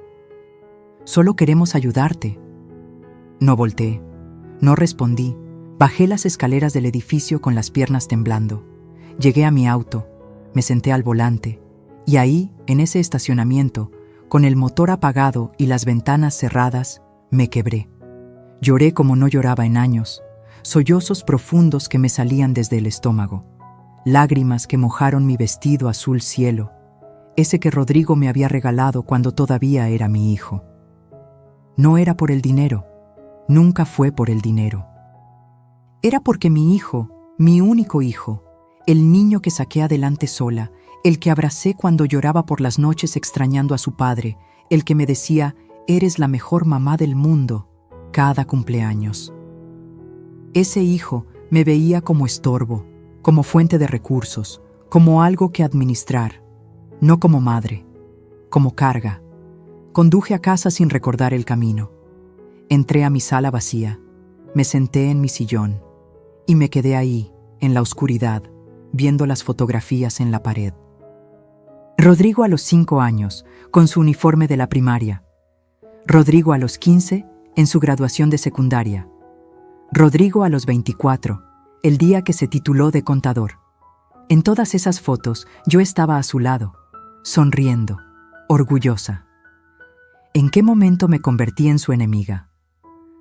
Solo queremos ayudarte. No volteé, no respondí. Bajé las escaleras del edificio con las piernas temblando. Llegué a mi auto, me senté al volante, y ahí, en ese estacionamiento, con el motor apagado y las ventanas cerradas, me quebré. Lloré como no lloraba en años, sollozos profundos que me salían desde el estómago, lágrimas que mojaron mi vestido azul cielo, ese que Rodrigo me había regalado cuando todavía era mi hijo. No era por el dinero, nunca fue por el dinero. Era porque mi hijo, mi único hijo, el niño que saqué adelante sola, el que abracé cuando lloraba por las noches extrañando a su padre, el que me decía, eres la mejor mamá del mundo, cada cumpleaños. Ese hijo me veía como estorbo, como fuente de recursos, como algo que administrar. No como madre, como carga. Conduje a casa sin recordar el camino. Entré a mi sala vacía, me senté en mi sillón y me quedé ahí, en la oscuridad, viendo las fotografías en la pared. Rodrigo a los 5 años, con su uniforme de la primaria. Rodrigo a los 15, en su graduación de secundaria. Rodrigo a los 24, el día que se tituló de contador. En todas esas fotos yo estaba a su lado, sonriendo, orgullosa. ¿En qué momento me convertí en su enemiga?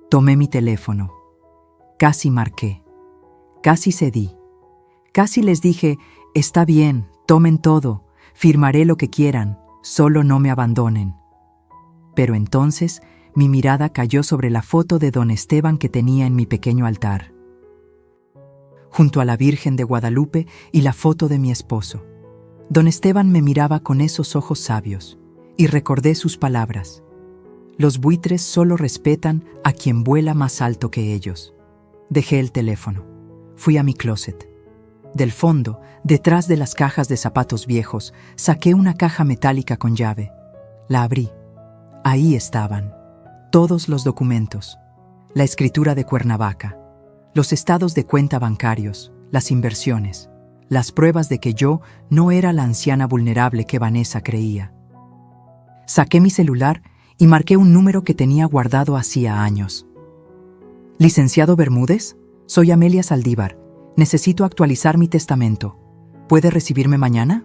Tomé mi teléfono. Casi marqué. Casi cedí. Casi les dije, está bien, tomen todo, firmaré lo que quieran, solo no me abandonen. Pero entonces mi mirada cayó sobre la foto de don Esteban que tenía en mi pequeño altar, junto a la Virgen de Guadalupe y la foto de mi esposo. Don Esteban me miraba con esos ojos sabios, y recordé sus palabras. Los buitres solo respetan a quien vuela más alto que ellos. Dejé el teléfono. Fui a mi closet. Del fondo, detrás de las cajas de zapatos viejos, saqué una caja metálica con llave. La abrí. Ahí estaban. todos los documentos, la escritura de Cuernavaca, los estados de cuenta bancarios, las inversiones, las pruebas de que yo no era la anciana vulnerable que Vanessa creía. Saqué mi celular y marqué un número que tenía guardado hacía años. Licenciado Bermúdez, soy Amelia Saldívar. Necesito actualizar mi testamento. ¿Puede recibirme mañana?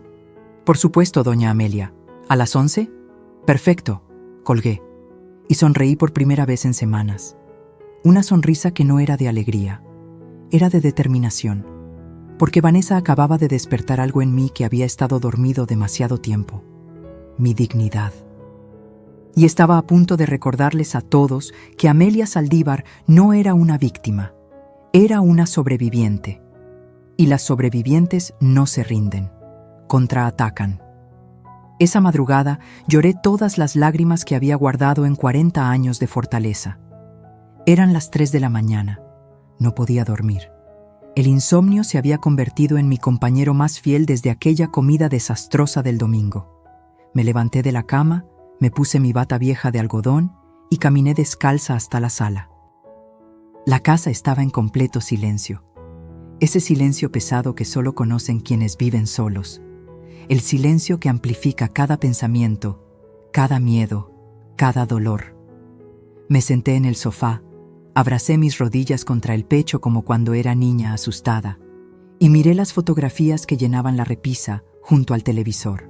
Por supuesto, doña Amelia. ¿A las 11? Perfecto. Colgué. Y sonreí por primera vez en semanas. Una sonrisa que no era de alegría, era de determinación, porque Vanessa acababa de despertar algo en mí que había estado dormido demasiado tiempo. Mi dignidad. Y estaba a punto de recordarles a todos que Amelia Saldívar no era una víctima, era una sobreviviente. Y las sobrevivientes no se rinden, contraatacan. Esa madrugada lloré todas las lágrimas que había guardado en 40 años de fortaleza. Eran las 3 de la mañana. No podía dormir. El insomnio se había convertido en mi compañero más fiel desde aquella comida desastrosa del domingo. Me levanté de la cama, me puse mi bata vieja de algodón y caminé descalza hasta la sala. La casa estaba en completo silencio. Ese silencio pesado que solo conocen quienes viven solos. El silencio que amplifica cada pensamiento, cada miedo, cada dolor. Me senté en el sofá, abracé mis rodillas contra el pecho como cuando era niña asustada y miré las fotografías que llenaban la repisa junto al televisor.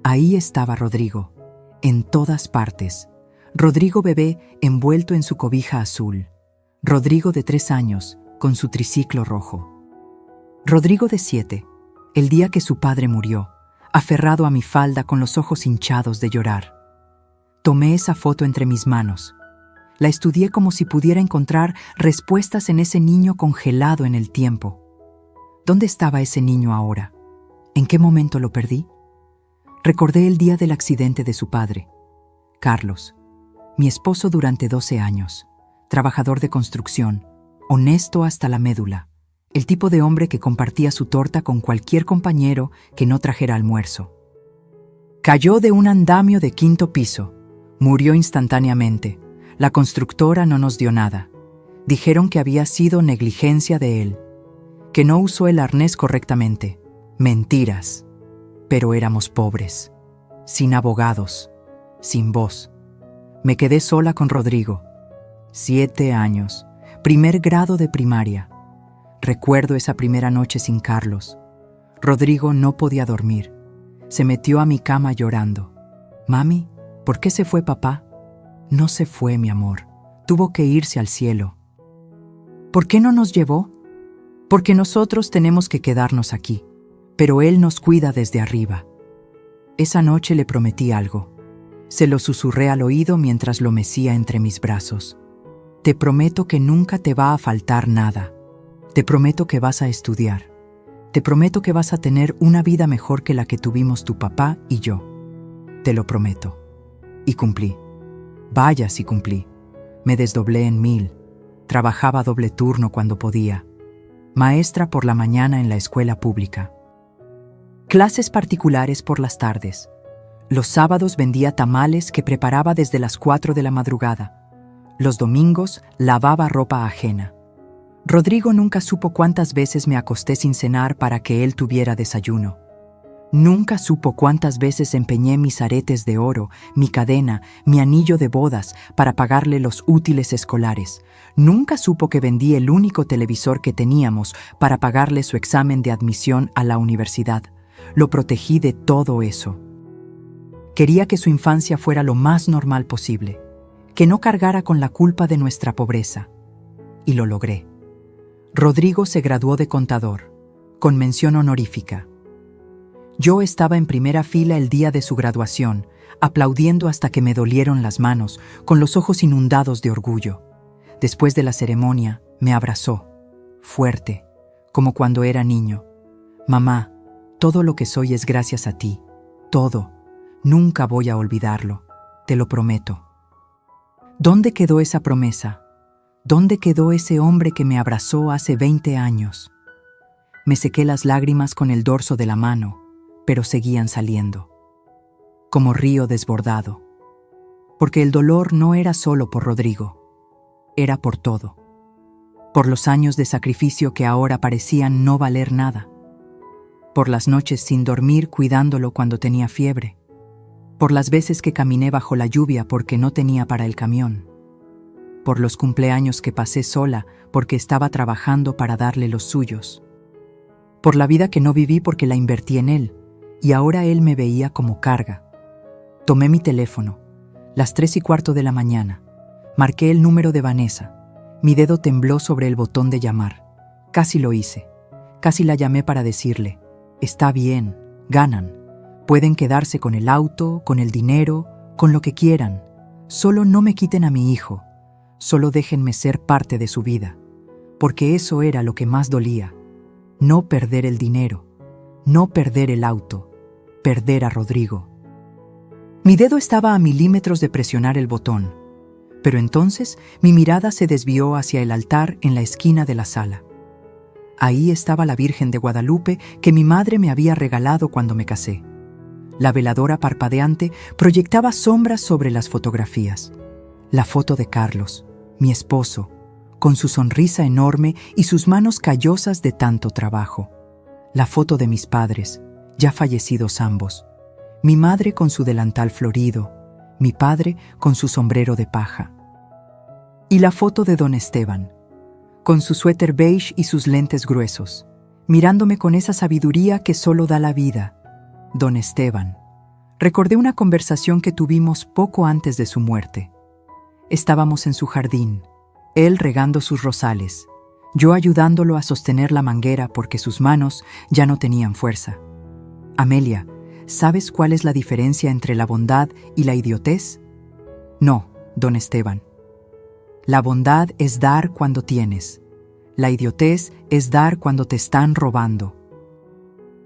Ahí estaba Rodrigo, en todas partes. Rodrigo bebé envuelto en su cobija azul. Rodrigo de 3 años, con su triciclo rojo. Rodrigo de 7, el día que su padre murió, aferrado a mi falda con los ojos hinchados de llorar. Tomé esa foto entre mis manos. La estudié como si pudiera encontrar respuestas en ese niño congelado en el tiempo. ¿Dónde estaba ese niño ahora? ¿En qué momento lo perdí? Recordé el día del accidente de su padre. Carlos, mi esposo durante 12 años, trabajador de construcción, honesto hasta la médula, el tipo de hombre que compartía su torta con cualquier compañero que no trajera almuerzo. Cayó de un andamio de 5º piso, murió instantáneamente. La constructora no nos dio nada. Dijeron que había sido negligencia de él, que no usó el arnés correctamente. Mentiras. Pero éramos pobres, sin abogados, sin voz. Me quedé sola con Rodrigo. 7 años, 1er grado de primaria. Recuerdo esa primera noche sin Carlos. Rodrigo no podía dormir. Se metió a mi cama llorando. Mami, ¿por qué se fue papá? No se fue, mi amor. Tuvo que irse al cielo. ¿Por qué no nos llevó? Porque nosotros tenemos que quedarnos aquí. Pero él nos cuida desde arriba. Esa noche le prometí algo. Se lo susurré al oído mientras lo mecía entre mis brazos. Te prometo que nunca te va a faltar nada. Te prometo que vas a estudiar. Te prometo que vas a tener una vida mejor que la que tuvimos tu papá y yo. Te lo prometo. Y cumplí. Vaya si cumplí. Me desdoblé en 1000. Trabajaba doble turno cuando podía. Maestra por la mañana en la escuela pública. Clases particulares por las tardes. Los sábados vendía tamales que preparaba desde las 4 de la madrugada. Los domingos lavaba ropa ajena. Rodrigo nunca supo cuántas veces me acosté sin cenar para que él tuviera desayuno. Nunca supo cuántas veces empeñé mis aretes de oro, mi cadena, mi anillo de bodas para pagarle los útiles escolares. Nunca supo que vendí el único televisor que teníamos para pagarle su examen de admisión a la universidad. Lo protegí de todo eso. Quería que su infancia fuera lo más normal posible, que no cargara con la culpa de nuestra pobreza. Y lo logré. Rodrigo se graduó de contador, con mención honorífica. Yo estaba en primera fila el día de su graduación, aplaudiendo hasta que me dolieron las manos, con los ojos inundados de orgullo. Después de la ceremonia, me abrazó, fuerte, como cuando era niño. Mamá, todo lo que soy es gracias a ti. Todo. Nunca voy a olvidarlo. Te lo prometo. ¿Dónde quedó esa promesa? ¿Dónde quedó ese hombre que me abrazó hace 20 años? Me sequé las lágrimas con el dorso de la mano, pero seguían saliendo. Como río desbordado. Porque el dolor no era solo por Rodrigo, era por todo. Por los años de sacrificio que ahora parecían no valer nada. Por las noches sin dormir cuidándolo cuando tenía fiebre. Por las veces que caminé bajo la lluvia porque no tenía para el camión. Por los cumpleaños que pasé sola porque estaba trabajando para darle los suyos. Por la vida que no viví porque la invertí en él, y ahora él me veía como carga. Tomé mi teléfono, las 3:15 de la mañana. Marqué el número de Vanessa. Mi dedo tembló sobre el botón de llamar. Casi lo hice. Casi la llamé para decirle: está bien, ganan. Pueden quedarse con el auto, con el dinero, con lo que quieran. Solo no me quiten a mi hijo. Solo déjenme ser parte de su vida. Porque eso era lo que más dolía. No perder el dinero. No perder el auto. Perder a Rodrigo. Mi dedo estaba a milímetros de presionar el botón. Pero entonces mi mirada se desvió hacia el altar en la esquina de la sala. Ahí estaba la Virgen de Guadalupe que mi madre me había regalado cuando me casé. La veladora parpadeante proyectaba sombras sobre las fotografías. La foto de Carlos, mi esposo, con su sonrisa enorme y sus manos callosas de tanto trabajo. La foto de mis padres, ya fallecidos ambos. Mi madre con su delantal florido, mi padre con su sombrero de paja. Y la foto de don Esteban, con su suéter beige y sus lentes gruesos, mirándome con esa sabiduría que solo da la vida. Don Esteban. Recordé una conversación que tuvimos poco antes de su muerte. Estábamos en su jardín, él regando sus rosales, yo ayudándolo a sostener la manguera porque sus manos ya no tenían fuerza. Amelia, ¿sabes cuál es la diferencia entre la bondad y la idiotez? No, don Esteban. La bondad es dar cuando tienes. La idiotez es dar cuando te están robando.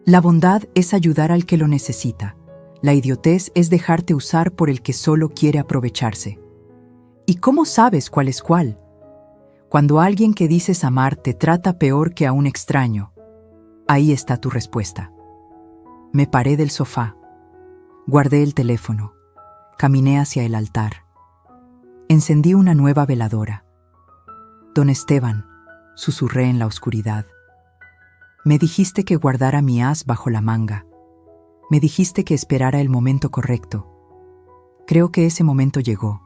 La bondad es ayudar al que lo necesita. La idiotez es dejarte usar por el que solo quiere aprovecharse. ¿Y cómo sabes cuál es cuál? Cuando alguien que dices amar te trata peor que a un extraño, ahí está tu respuesta. Me paré del sofá, guardé el teléfono, caminé hacia el altar. Encendí una nueva veladora. Don Esteban, susurré en la oscuridad. Me dijiste que guardara mi as bajo la manga. Me dijiste que esperara el momento correcto. Creo que ese momento llegó.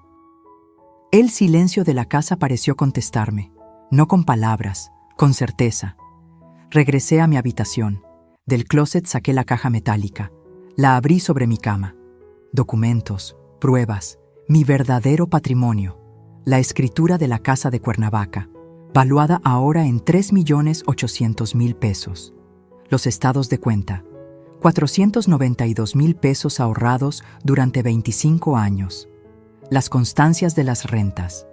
El silencio de la casa pareció contestarme, no con palabras, con certeza. Regresé a mi habitación. Del closet saqué la caja metálica. La abrí sobre mi cama. Documentos, pruebas, mi verdadero patrimonio. La escritura de la casa de Cuernavaca, valuada ahora en 3.800.000 pesos. Los estados de cuenta, 492.000 pesos ahorrados durante 25 años. Las constancias de las rentas,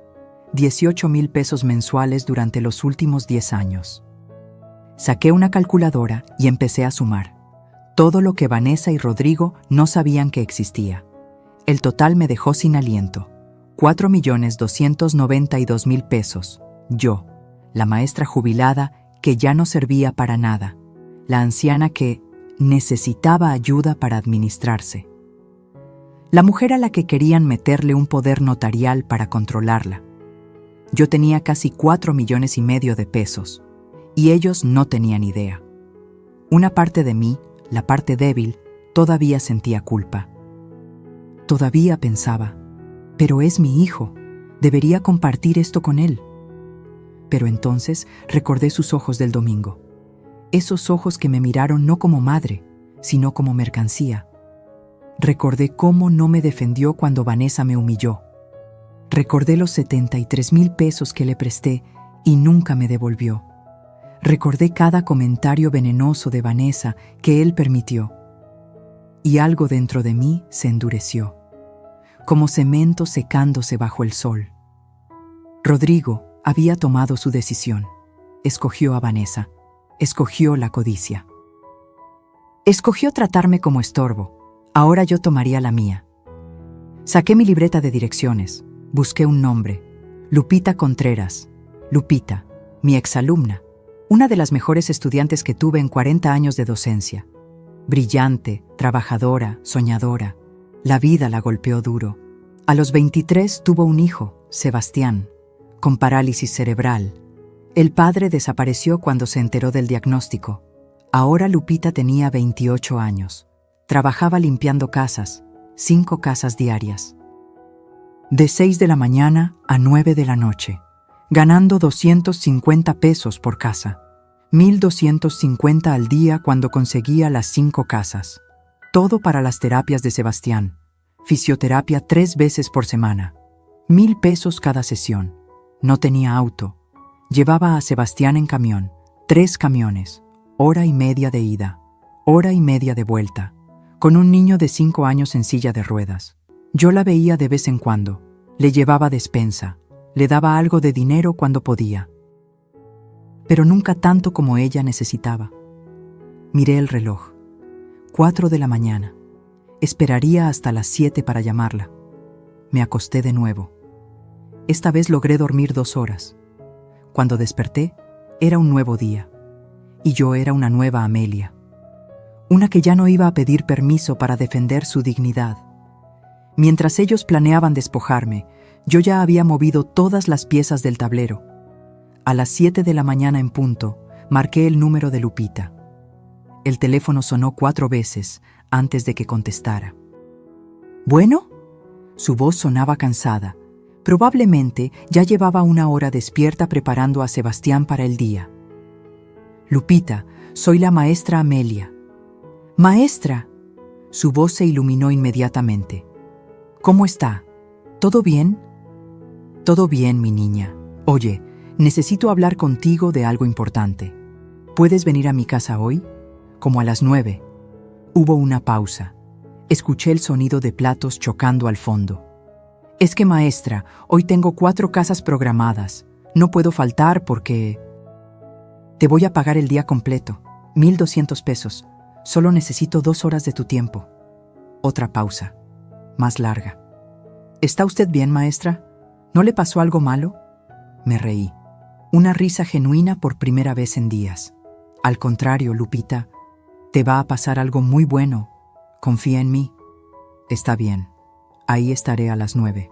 18.000 pesos mensuales durante los últimos 10 años. Saqué una calculadora y empecé a sumar. Todo lo que Vanessa y Rodrigo no sabían que existía. El total me dejó sin aliento. 4.292.000 pesos. Yo, la maestra jubilada que ya no servía para nada. La anciana que necesitaba ayuda para administrarse. La mujer a la que querían meterle un poder notarial para controlarla. Yo tenía casi 4,5 millones de pesos, y ellos no tenían idea. Una parte de mí, la parte débil, todavía sentía culpa. Todavía pensaba, pero es mi hijo, debería compartir esto con él. Pero entonces recordé sus ojos del domingo. Esos ojos que me miraron no como madre, sino como mercancía. Recordé cómo no me defendió cuando Vanessa me humilló. Recordé los 73,000 pesos que le presté y nunca me devolvió. Recordé cada comentario venenoso de Vanessa que él permitió. Y algo dentro de mí se endureció, como cemento secándose bajo el sol. Rodrigo había tomado su decisión. Escogió a Vanessa. Escogió la codicia. Escogió tratarme como estorbo. Ahora yo tomaría la mía. Saqué mi libreta de direcciones. Busqué un nombre. Lupita Contreras. Lupita, mi exalumna. Una de las mejores estudiantes que tuve en 40 años de docencia. Brillante, trabajadora, soñadora. La vida la golpeó duro. A los 23 tuvo un hijo, Sebastián, con parálisis cerebral. El padre desapareció cuando se enteró del diagnóstico. Ahora Lupita tenía 28 años. Trabajaba limpiando casas, 5 casas diarias. De 6 de la mañana a 9 de la noche, ganando 250 pesos por casa. 1,250 al día cuando conseguía las 5 casas. Todo para las terapias de Sebastián. Fisioterapia 3 veces por semana. 1,000 pesos cada sesión. No tenía auto. Llevaba a Sebastián en camión. 3 camiones. Hora y media de ida. Hora y media de vuelta. Con un niño de 5 años en silla de ruedas. Yo la veía de vez en cuando. Le llevaba despensa. Le daba algo de dinero cuando podía. Pero nunca tanto como ella necesitaba. Miré el reloj. 4 de la mañana. Esperaría hasta las 7 para llamarla. Me acosté de nuevo. Esta vez logré dormir 2 horas. Cuando desperté, era un nuevo día. Y yo era una nueva Amelia. Una que ya no iba a pedir permiso para defender su dignidad. Mientras ellos planeaban despojarme, yo ya había movido todas las piezas del tablero. A las 7 de la mañana en punto, marqué el número de Lupita. El teléfono sonó 4 veces antes de que contestara. ¿Bueno? Su voz sonaba cansada. Probablemente ya llevaba 1 hora despierta preparando a Sebastián para el día. Lupita, soy la maestra Amelia. ¡Maestra! Su voz se iluminó inmediatamente. ¿Cómo está? ¿Todo bien? Todo bien, mi niña. Oye, necesito hablar contigo de algo importante. ¿Puedes venir a mi casa hoy? Como a las 9. Hubo una pausa. Escuché el sonido de platos chocando al fondo. Es que, maestra, hoy tengo 4 casas programadas. No puedo faltar porque... Te voy a pagar el día completo. 1,200 pesos. Solo necesito 2 horas de tu tiempo. Otra pausa. Más larga. ¿Está usted bien, maestra? ¿No le pasó algo malo? Me reí. Una risa genuina por primera vez en días. Al contrario, Lupita, te va a pasar algo muy bueno. Confía en mí. Está bien. Ahí estaré a las 9.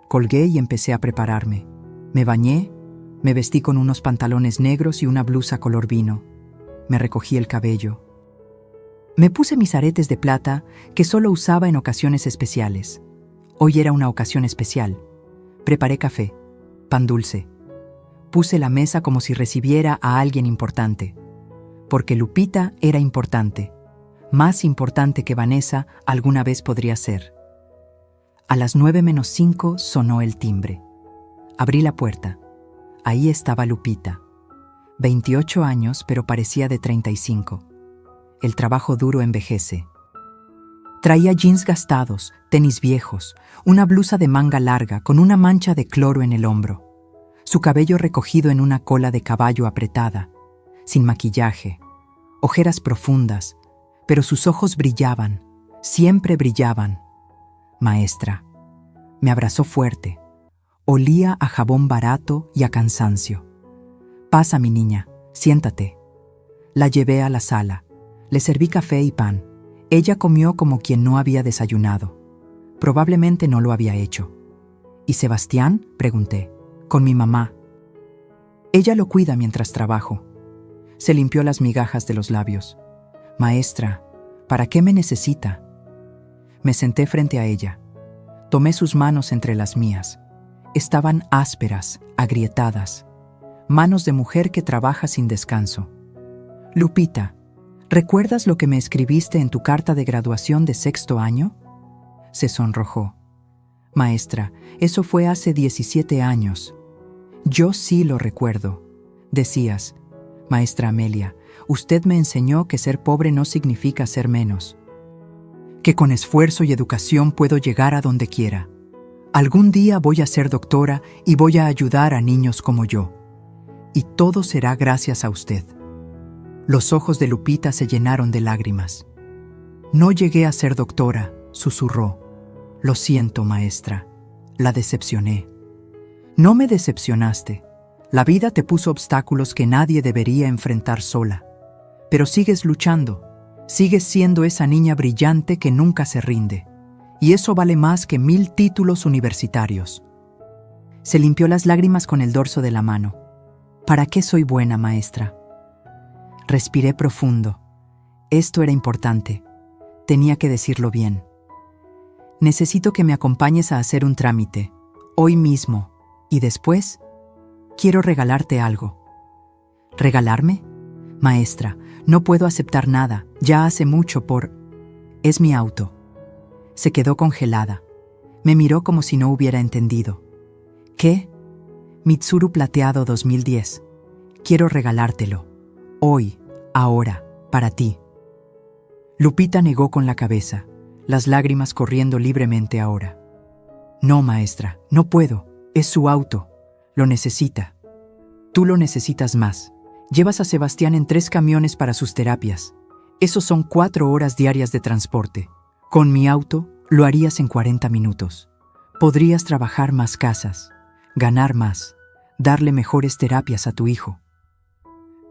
Colgué y empecé a prepararme. Me bañé, me vestí con unos pantalones negros y una blusa color vino. Me recogí el cabello. Me puse mis aretes de plata que solo usaba en ocasiones especiales. Hoy era una ocasión especial. Preparé café, pan dulce. Puse la mesa como si recibiera a alguien importante. Porque Lupita era importante. Más importante que Vanessa alguna vez podría ser. A las 9:05 sonó el timbre. Abrí la puerta. Ahí estaba Lupita. 28 años, pero parecía de 35. El trabajo duro envejece. Traía jeans gastados, tenis viejos, una blusa de manga larga con una mancha de cloro en el hombro. Su cabello recogido en una cola de caballo apretada, sin maquillaje, ojeras profundas, pero sus ojos brillaban, siempre brillaban. Maestra. Me abrazó fuerte. Olía a jabón barato y a cansancio. Pasa, mi niña, siéntate. La llevé a la sala. Le serví café y pan. Ella comió como quien no había desayunado. Probablemente no lo había hecho. ¿Y Sebastián?, pregunté. Con mi mamá. Ella lo cuida mientras trabajo. Se limpió las migajas de los labios. Maestra, ¿para qué me necesita? Me senté frente a ella. Tomé sus manos entre las mías. Estaban ásperas, agrietadas. Manos de mujer que trabaja sin descanso. Lupita, ¿recuerdas lo que me escribiste en tu carta de graduación de 6º año? Se sonrojó. Maestra, eso fue hace 17 años. Yo sí lo recuerdo. Decías, maestra Amelia, usted me enseñó que ser pobre no significa ser menos. Que con esfuerzo y educación puedo llegar a donde quiera. Algún día voy a ser doctora y voy a ayudar a niños como yo. Y todo será gracias a usted. Los ojos de Lupita se llenaron de lágrimas. No llegué a ser doctora, susurró. Lo siento, maestra. La decepcioné. No me decepcionaste. La vida te puso obstáculos que nadie debería enfrentar sola. Pero sigues luchando. Sigues siendo esa niña brillante que nunca se rinde. y eso vale más que 1000 títulos universitarios. Se limpió las lágrimas con el dorso de la mano. ¿Para qué soy buena, maestra? Respiré profundo. Esto era importante. Tenía que decirlo bien. Necesito que me acompañes a hacer un trámite, hoy mismo, y después quiero regalarte algo. ¿Regalarme? Maestra, no puedo aceptar nada, ya hace mucho por... Es mi auto. Se quedó congelada. Me miró como si no hubiera entendido. ¿Qué? Mitsuru Plateado 2010. Quiero regalártelo. Hoy, ahora, para ti. Lupita negó con la cabeza, las lágrimas corriendo libremente ahora. No, maestra, no puedo. Es su auto. Lo necesita. Tú lo necesitas más. Llevas a Sebastián en 3 camiones para sus terapias. Esos son 4 horas diarias de transporte. Con mi auto, lo harías en 40 minutos. Podrías trabajar más casas, ganar más, darle mejores terapias a tu hijo.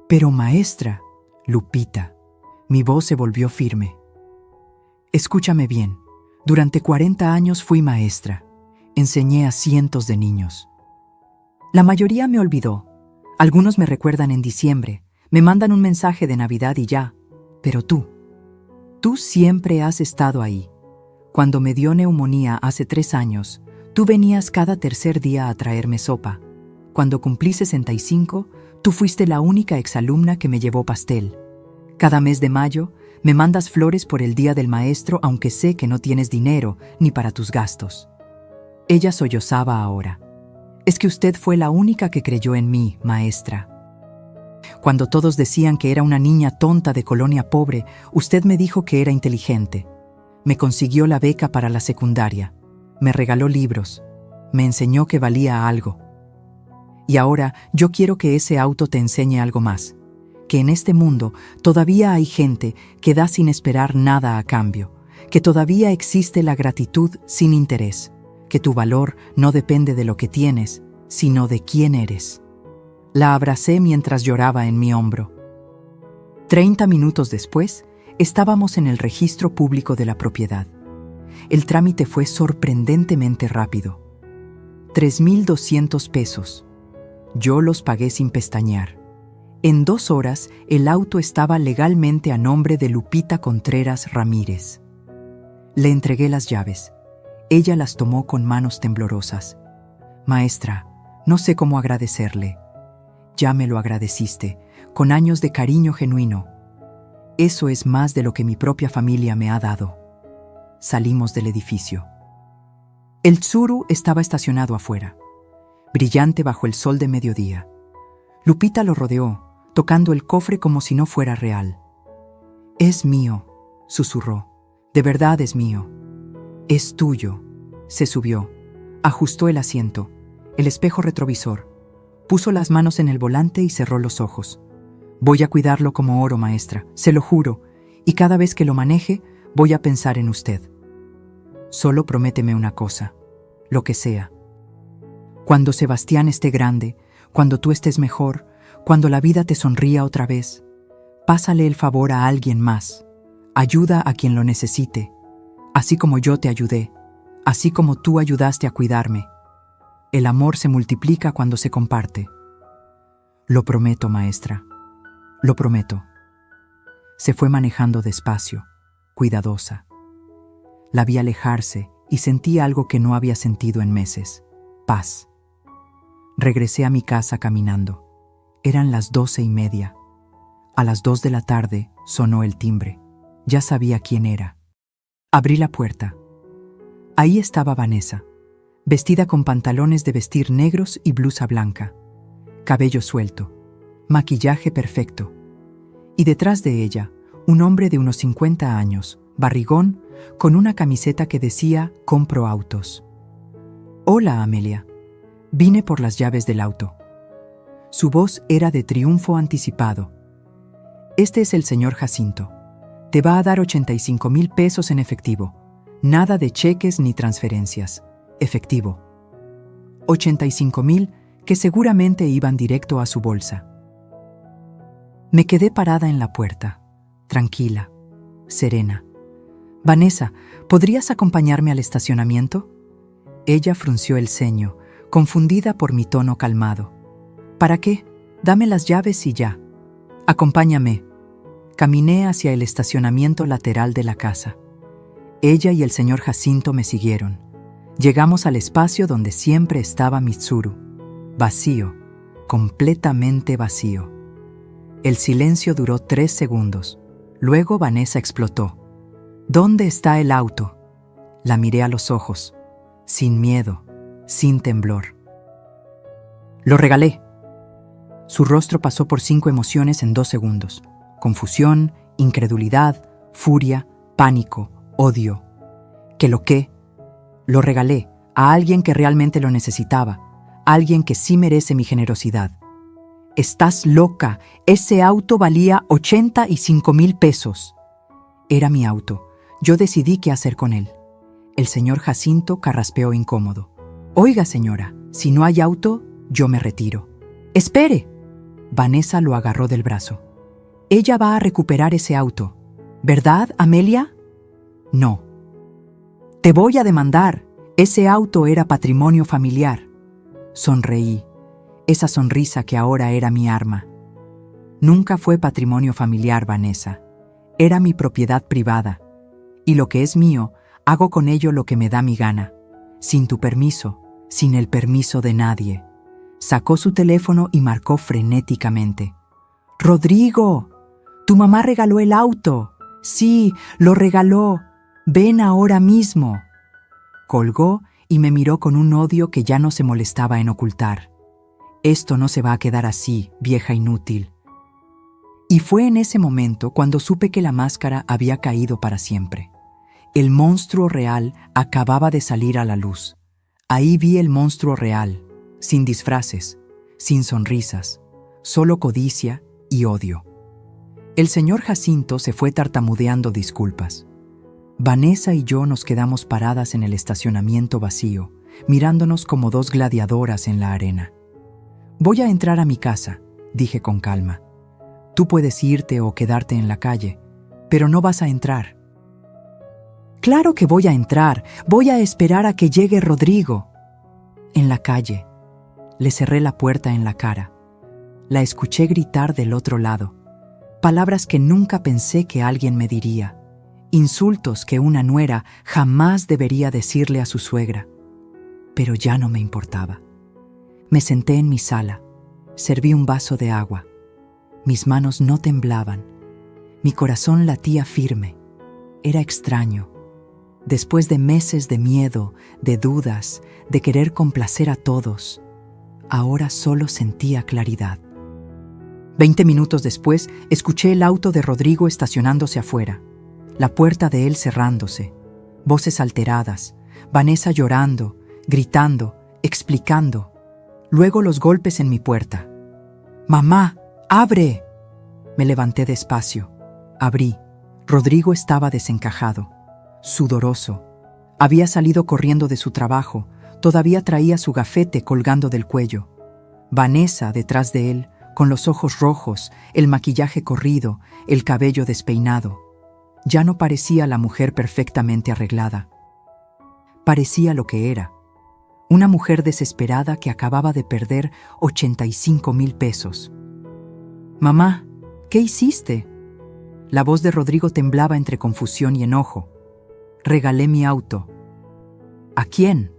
Pero maestra, Lupita, mi voz se volvió firme. Escúchame bien, durante 40 años fui maestra. Enseñé a cientos de niños. La mayoría me olvidó. Algunos me recuerdan en diciembre, me mandan un mensaje de Navidad y ya. Pero tú siempre has estado ahí. Cuando me dio neumonía hace 3 años, tú venías cada tercer día a traerme sopa. Cuando cumplí 65, tú fuiste la única exalumna que me llevó pastel. Cada mes de mayo, me mandas flores por el Día del Maestro, aunque sé que no tienes dinero ni para tus gastos. Ella sollozaba ahora. Es que usted fue la única que creyó en mí, maestra. Cuando todos decían que era una niña tonta de colonia pobre, usted me dijo que era inteligente. Me consiguió la beca para la secundaria. Me regaló libros. Me enseñó que valía algo. Y ahora yo quiero que ese auto te enseñe algo más. Que en este mundo todavía hay gente que da sin esperar nada a cambio. Que todavía existe la gratitud sin interés. Que tu valor no depende de lo que tienes, sino de quién eres. La abracé mientras lloraba en mi hombro. 30 minutos después, estábamos en el registro público de la propiedad. El trámite fue sorprendentemente rápido. 3,200 pesos. Yo los pagué sin pestañear. En 2 horas, el auto estaba legalmente a nombre de Lupita Contreras Ramírez. Le entregué las llaves. Ella las tomó con manos temblorosas. Maestra, no sé cómo agradecerle. Ya me lo agradeciste, con años de cariño genuino. Eso es más de lo que mi propia familia me ha dado. Salimos del edificio. El Tsuru estaba estacionado afuera, brillante bajo el sol de mediodía. Lupita lo rodeó, tocando el cofre como si no fuera real. Es mío, susurró. De verdad es mío. Es tuyo. Se subió, ajustó el asiento, el espejo retrovisor, puso las manos en el volante y cerró los ojos. Voy a cuidarlo como oro, maestra, se lo juro, y cada vez que lo maneje, voy a pensar en usted. Solo prométeme una cosa, lo que sea. Cuando Sebastián esté grande, cuando tú estés mejor, cuando la vida te sonría otra vez, pásale el favor a alguien más. Ayuda a quien lo necesite, así como yo te ayudé, así como tú ayudaste a cuidarme. El amor se multiplica cuando se comparte. Lo prometo, maestra. Lo prometo. Se fue manejando despacio, cuidadosa. La vi alejarse y sentí algo que no había sentido en meses: paz. Regresé a mi casa caminando. Eran las 12:30. A las 2 de la tarde sonó el timbre. Ya sabía quién era. Abrí la puerta. Ahí estaba Vanessa, vestida con pantalones de vestir negros y blusa blanca, cabello suelto, maquillaje perfecto. Y detrás de ella, un hombre de unos 50 años, barrigón, con una camiseta que decía «Compro autos». «Hola, Amelia. Vine por las llaves del auto». Su voz era de triunfo anticipado. «Este es el señor Jacinto. Te va a dar 85,000 pesos en efectivo. Nada de cheques ni transferencias. Efectivo». 85,000 que seguramente iban directo a su bolsa. Me quedé parada en la puerta, tranquila, serena. Vanessa, ¿podrías acompañarme al estacionamiento? Ella frunció el ceño, confundida por mi tono calmado. ¿Para qué? Dame las llaves y ya. Acompáñame. Caminé hacia el estacionamiento lateral de la casa. Ella y el señor Jacinto me siguieron. Llegamos al espacio donde siempre estaba Mitsuru. Vacío, completamente vacío. El silencio duró 3 segundos. Luego Vanessa explotó. ¿Dónde está el auto? La miré a los ojos, sin miedo, sin temblor. Lo regalé. Su rostro pasó por 5 emociones en 2 segundos. Confusión, incredulidad, furia, pánico, odio. ¿Qué lo qué? Lo regalé a alguien que realmente lo necesitaba, alguien que sí merece mi generosidad. Estás loca, ese auto valía 85,000 pesos. Era mi auto, yo decidí qué hacer con él. El señor Jacinto carraspeó incómodo. Oiga, señora, si no hay auto, yo me retiro. ¡Espere! Vanessa lo agarró del brazo. Ella va a recuperar ese auto, ¿verdad, Amelia? No. Te voy a demandar. Ese auto era patrimonio familiar. Sonreí, esa sonrisa que ahora era mi arma. Nunca fue patrimonio familiar, Vanessa. Era mi propiedad privada. Y lo que es mío, hago con ello lo que me da mi gana. Sin tu permiso, sin el permiso de nadie. Sacó su teléfono y marcó frenéticamente. ¡Rodrigo! ¡Tu mamá regaló el auto! ¡Sí, lo regaló! ¡Ven ahora mismo! Colgó y me miró con un odio que ya no se molestaba en ocultar. Esto no se va a quedar así, vieja inútil. Y fue en ese momento cuando supe que la máscara había caído para siempre. El monstruo real acababa de salir a la luz. Ahí vi el monstruo real, sin disfraces, sin sonrisas, solo codicia y odio. El señor Jacinto se fue tartamudeando disculpas. Vanessa y yo nos quedamos paradas en el estacionamiento vacío, mirándonos como 2 gladiadoras en la arena. Voy a entrar a mi casa, dije con calma. Tú puedes irte o quedarte en la calle, pero no vas a entrar. Claro que voy a entrar, voy a esperar a que llegue Rodrigo. En la calle. Le cerré la puerta en la cara. La escuché gritar del otro lado. Palabras que nunca pensé que alguien me diría. Insultos que una nuera jamás debería decirle a su suegra. Pero ya no me importaba. Me senté en mi sala. Serví un vaso de agua. Mis manos no temblaban. Mi corazón latía firme. Era extraño. Después de meses de miedo, de dudas, de querer complacer a todos, ahora solo sentía claridad. 20 minutos después, escuché el auto de Rodrigo estacionándose afuera. La puerta de él cerrándose, voces alteradas, Vanessa llorando, gritando, explicando. Luego los golpes en mi puerta. ¡Mamá, abre! Me levanté despacio. Abrí. Rodrigo estaba desencajado, sudoroso. Había salido corriendo de su trabajo, todavía traía su gafete colgando del cuello. Vanessa detrás de él, con los ojos rojos, el maquillaje corrido, el cabello despeinado. Ya no parecía la mujer perfectamente arreglada. Parecía lo que era. Una mujer desesperada que acababa de perder 85,000 pesos. «Mamá, ¿qué hiciste?» La voz de Rodrigo temblaba entre confusión y enojo. «Regalé mi auto». «¿A quién?»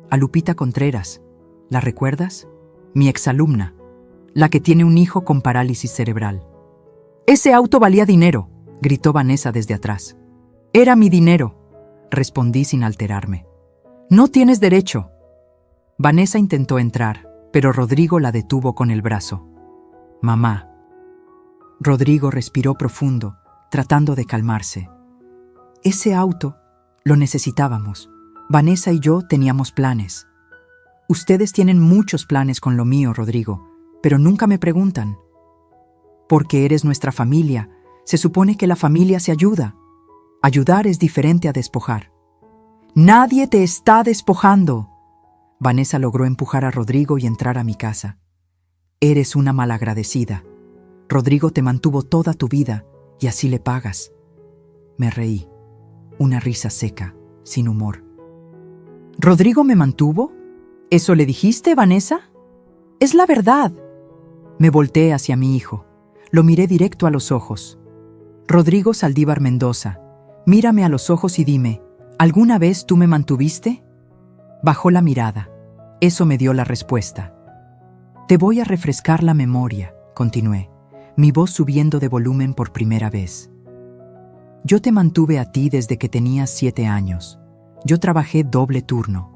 «A Lupita Contreras. ¿La recuerdas? Mi exalumna, la que tiene un hijo con parálisis cerebral». «Ese auto valía dinero», gritó Vanessa desde atrás. «Era mi dinero», respondí sin alterarme. «No tienes derecho». Vanessa intentó entrar, pero Rodrigo la detuvo con el brazo. «Mamá». Rodrigo respiró profundo, tratando de calmarse. Ese auto lo necesitábamos. Vanessa y yo teníamos planes. Ustedes tienen muchos planes con lo mío, Rodrigo, pero nunca me preguntan. Porque eres nuestra familia. Se supone que la familia se ayuda. Ayudar es diferente a despojar. «Nadie te está despojando». Vanessa logró empujar a Rodrigo y entrar a mi casa. «Eres una malagradecida. Rodrigo te mantuvo toda tu vida y así le pagas». Me reí. una risa seca, sin humor. ¿Rodrigo me mantuvo? ¿Eso le dijiste, Vanessa? Es la verdad. Me volteé hacia mi hijo. Lo miré directo a los ojos. Rodrigo Saldívar Mendoza, mírame a los ojos y dime, ¿alguna vez tú me mantuviste? Bajó la mirada. Eso me dio la respuesta. Te voy a refrescar la memoria, continué, mi voz subiendo de volumen por primera vez. Yo te mantuve a ti desde que tenías 7 años. Yo trabajé doble turno.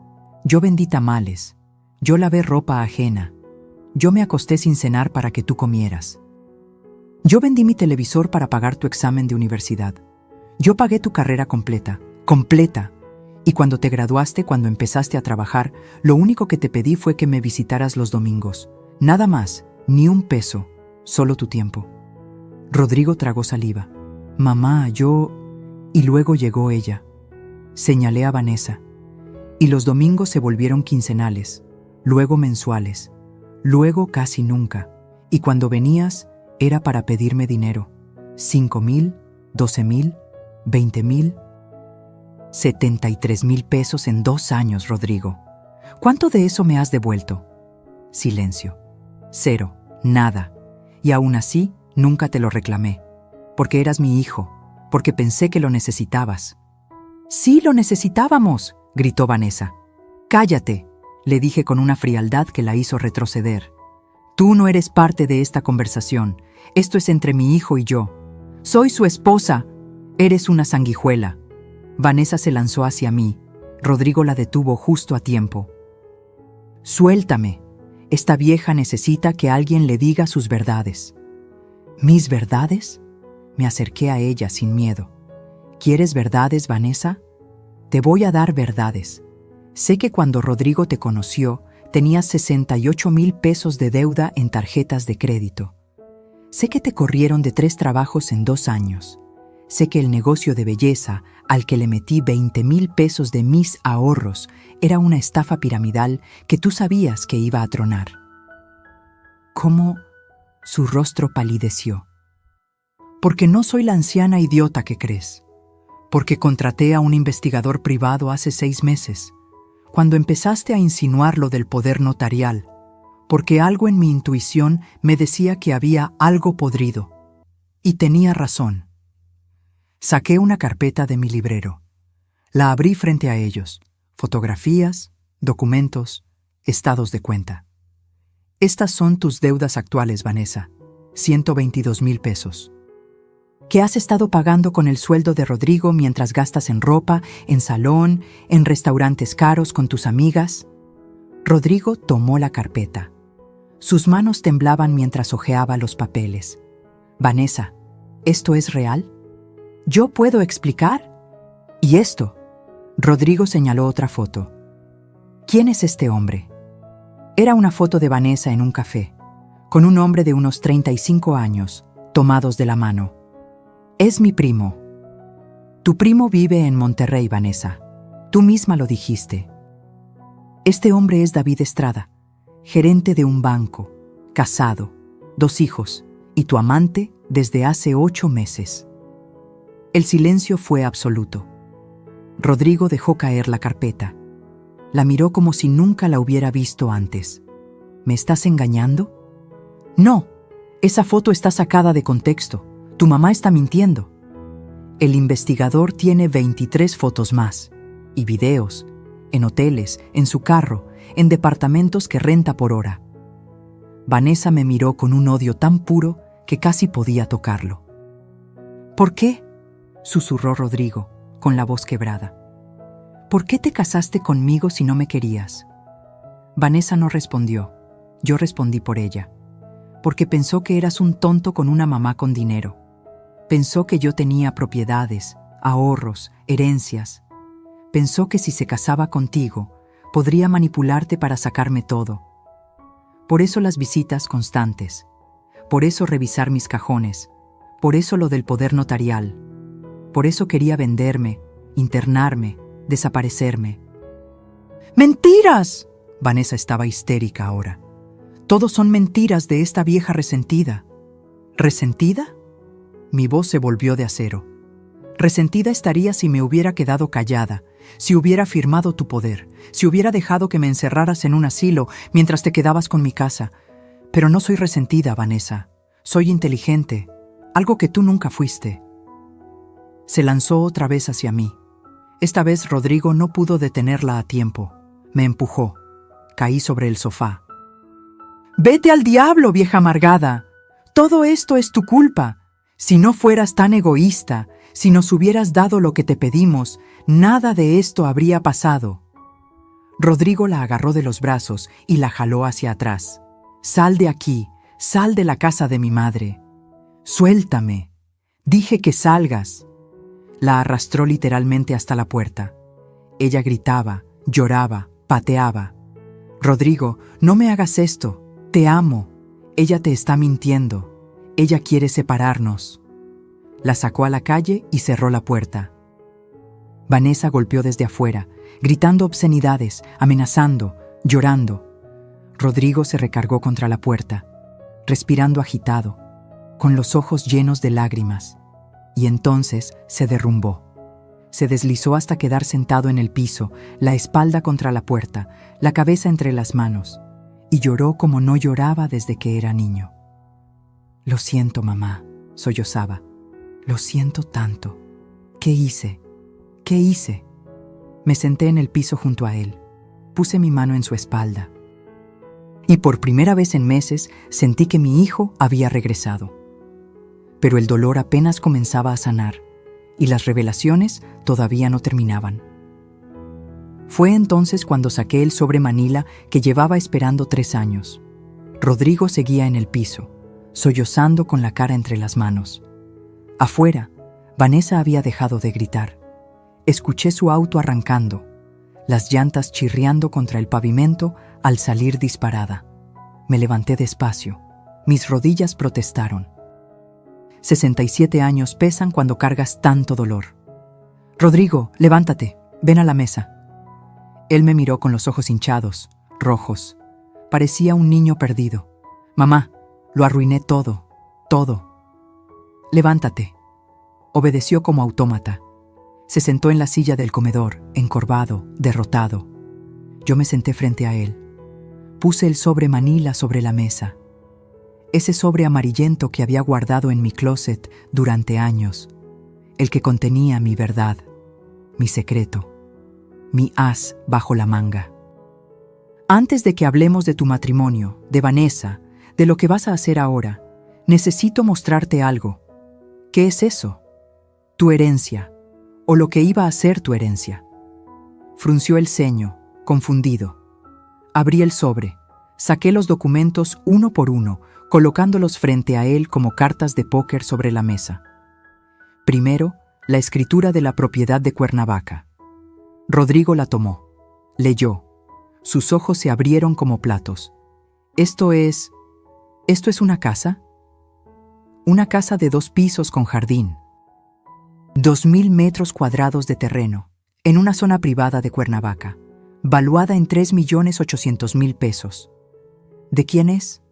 Yo vendí tamales. Yo lavé ropa ajena. Yo me acosté sin cenar para que tú comieras. Yo vendí mi televisor para pagar tu examen de universidad. Yo pagué tu carrera completa. Y cuando te graduaste, cuando empezaste a trabajar, lo único que te pedí fue que me visitaras los domingos. Nada más, ni un peso, solo tu tiempo. Rodrigo tragó saliva. Mamá, yo... Y luego llegó ella. Señalé a Vanessa. Y los domingos se volvieron quincenales, luego mensuales, luego casi nunca. Y cuando venías, era para pedirme dinero. 5,000, 12,000, 20,000, 73,000 pesos en 2 años, Rodrigo. ¿Cuánto de eso me has devuelto? Silencio. 0, nada. Y aún así, nunca te lo reclamé. Porque eras mi hijo, porque pensé que lo necesitabas. Sí, lo necesitábamos, gritó Vanessa. Cállate, le dije con una frialdad que la hizo retroceder. Tú no eres parte de esta conversación. Esto es entre mi hijo y yo. Soy su esposa. Eres una sanguijuela. Vanessa se lanzó hacia mí. Rodrigo la detuvo justo a tiempo. Suéltame. Esta vieja necesita que alguien le diga sus verdades. ¿Mis verdades? Me acerqué a ella sin miedo. ¿Quieres verdades, Vanessa? Te voy a dar verdades. Sé que cuando Rodrigo te conoció, tenías 68,000 pesos de deuda en tarjetas de crédito. Sé que te corrieron de 3 trabajos en 2 años. Sé que el negocio de belleza, al que le metí 20,000 pesos de mis ahorros, era una estafa piramidal que tú sabías que iba a tronar. ¿Cómo? Su rostro palideció. Porque no soy la anciana idiota que crees. Porque contraté a un investigador privado hace 6 meses, cuando empezaste a insinuar lo del poder notarial, porque algo en mi intuición me decía que había algo podrido. Y tenía razón. Saqué una carpeta de mi librero. La abrí frente a ellos. Fotografías, documentos, estados de cuenta. Estas son tus deudas actuales, Vanessa. 122,000 pesos. ¿Qué has estado pagando con el sueldo de Rodrigo mientras gastas en ropa, en salón, en restaurantes caros con tus amigas? Rodrigo tomó la carpeta. Sus manos temblaban mientras hojeaba los papeles. Vanessa, ¿esto es real? ¿Yo puedo explicar? ¿Y esto? Rodrigo señaló otra foto. ¿Quién es este hombre? Era una foto de Vanessa en un café, con un hombre de unos 35 años, tomados de la mano. Es mi primo. Tu primo vive en Monterrey, Vanessa. Tú misma lo dijiste. Este hombre es David Estrada, gerente de un banco, casado, 2 hijos, y tu amante desde hace 8 meses. El silencio fue absoluto. Rodrigo dejó caer la carpeta. La miró como si nunca la hubiera visto antes. ¿Me estás engañando? No, esa foto está sacada de contexto. Tu mamá está mintiendo. El investigador tiene 23 fotos más, y videos, en hoteles, en su carro, en departamentos que renta por hora. Vanessa me miró con un odio tan puro que casi podía tocarlo. ¿Por qué?, susurró Rodrigo, con la voz quebrada. ¿Por qué te casaste conmigo si no me querías? Vanessa no respondió. Yo respondí por ella. Porque pensó que eras un tonto con una mamá con dinero. Pensó que yo tenía propiedades, ahorros, herencias. Pensó que si se casaba contigo, podría manipularte para sacarme todo. Por eso las visitas constantes. Por eso revisar mis cajones. Por eso lo del poder notarial. Por eso quería venderme, internarme, desaparecerme. ¡Mentiras! Vanessa estaba histérica ahora. Todos son mentiras de esta vieja resentida. ¿Resentida? Mi voz se volvió de acero. Resentida estaría si me hubiera quedado callada, si hubiera firmado tu poder, si hubiera dejado que me encerraras en un asilo mientras te quedabas con mi casa. Pero no soy resentida, Vanessa. Soy inteligente, algo que tú nunca fuiste. Se lanzó otra vez hacia mí. Esta vez Rodrigo no pudo detenerla a tiempo. Me empujó. Caí sobre el sofá. «¡Vete al diablo, vieja amargada! Todo esto es tu culpa. Si no fueras tan egoísta, si nos hubieras dado lo que te pedimos, nada de esto habría pasado». Rodrigo la agarró de los brazos y la jaló hacia atrás. «Sal de aquí, sal de la casa de mi madre. Suéltame. Dije que salgas». La arrastró literalmente hasta la puerta. Ella gritaba, lloraba, pateaba. «Rodrigo, no me hagas esto. Te amo. Ella te está mintiendo. Ella quiere separarnos». La sacó a la calle y cerró la puerta. Vanessa golpeó desde afuera, gritando obscenidades, amenazando, llorando. Rodrigo se recargó contra la puerta, respirando agitado, con los ojos llenos de lágrimas, y entonces se derrumbó. Se deslizó hasta quedar sentado en el piso, la espalda contra la puerta, la cabeza entre las manos, y lloró como no lloraba desde que era niño. «Lo siento, mamá», sollozaba. «Lo siento tanto. ¿Qué hice? ¿Qué hice?» Me senté en el piso junto a él. Puse mi mano en su espalda. Y por primera vez en meses sentí que mi hijo había regresado. Pero el dolor apenas comenzaba a sanar, y las revelaciones todavía no terminaban. Fue entonces cuando saqué el sobre Manila que llevaba esperando 3 años. Rodrigo seguía en el piso, sollozando con la cara entre las manos. Afuera, Vanessa había dejado de gritar. Escuché su auto arrancando, las llantas chirriando contra el pavimento al salir disparada. Me levanté despacio. Mis rodillas protestaron. 67 años pesan cuando cargas tanto dolor. «Rodrigo, levántate, ven a la mesa». Él me miró con los ojos hinchados, rojos. Parecía un niño perdido. «Mamá, lo arruiné todo, todo». «Levántate». Obedeció como autómata. Se sentó en la silla del comedor, encorvado, derrotado. Yo me senté frente a él. Puse el sobre Manila sobre la mesa. Ese sobre amarillento que había guardado en mi closet durante años. El que contenía mi verdad, mi secreto, mi as bajo la manga. «Antes de que hablemos de tu matrimonio, de Vanessa, de lo que vas a hacer ahora, necesito mostrarte algo». «¿Qué es eso?» «Tu herencia, o lo que iba a ser tu herencia». Frunció el ceño, confundido. Abrí el sobre, saqué los documentos uno por uno, colocándolos frente a él como cartas de póker sobre la mesa. Primero, la escritura de la propiedad de Cuernavaca. Rodrigo la tomó, leyó. Sus ojos se abrieron como platos. ¿Esto es una casa?» «Una casa de 2 pisos con jardín. 2,000 metros cuadrados de terreno, en una zona privada de Cuernavaca, valuada en 3,800,000 pesos. ¿De quién es?»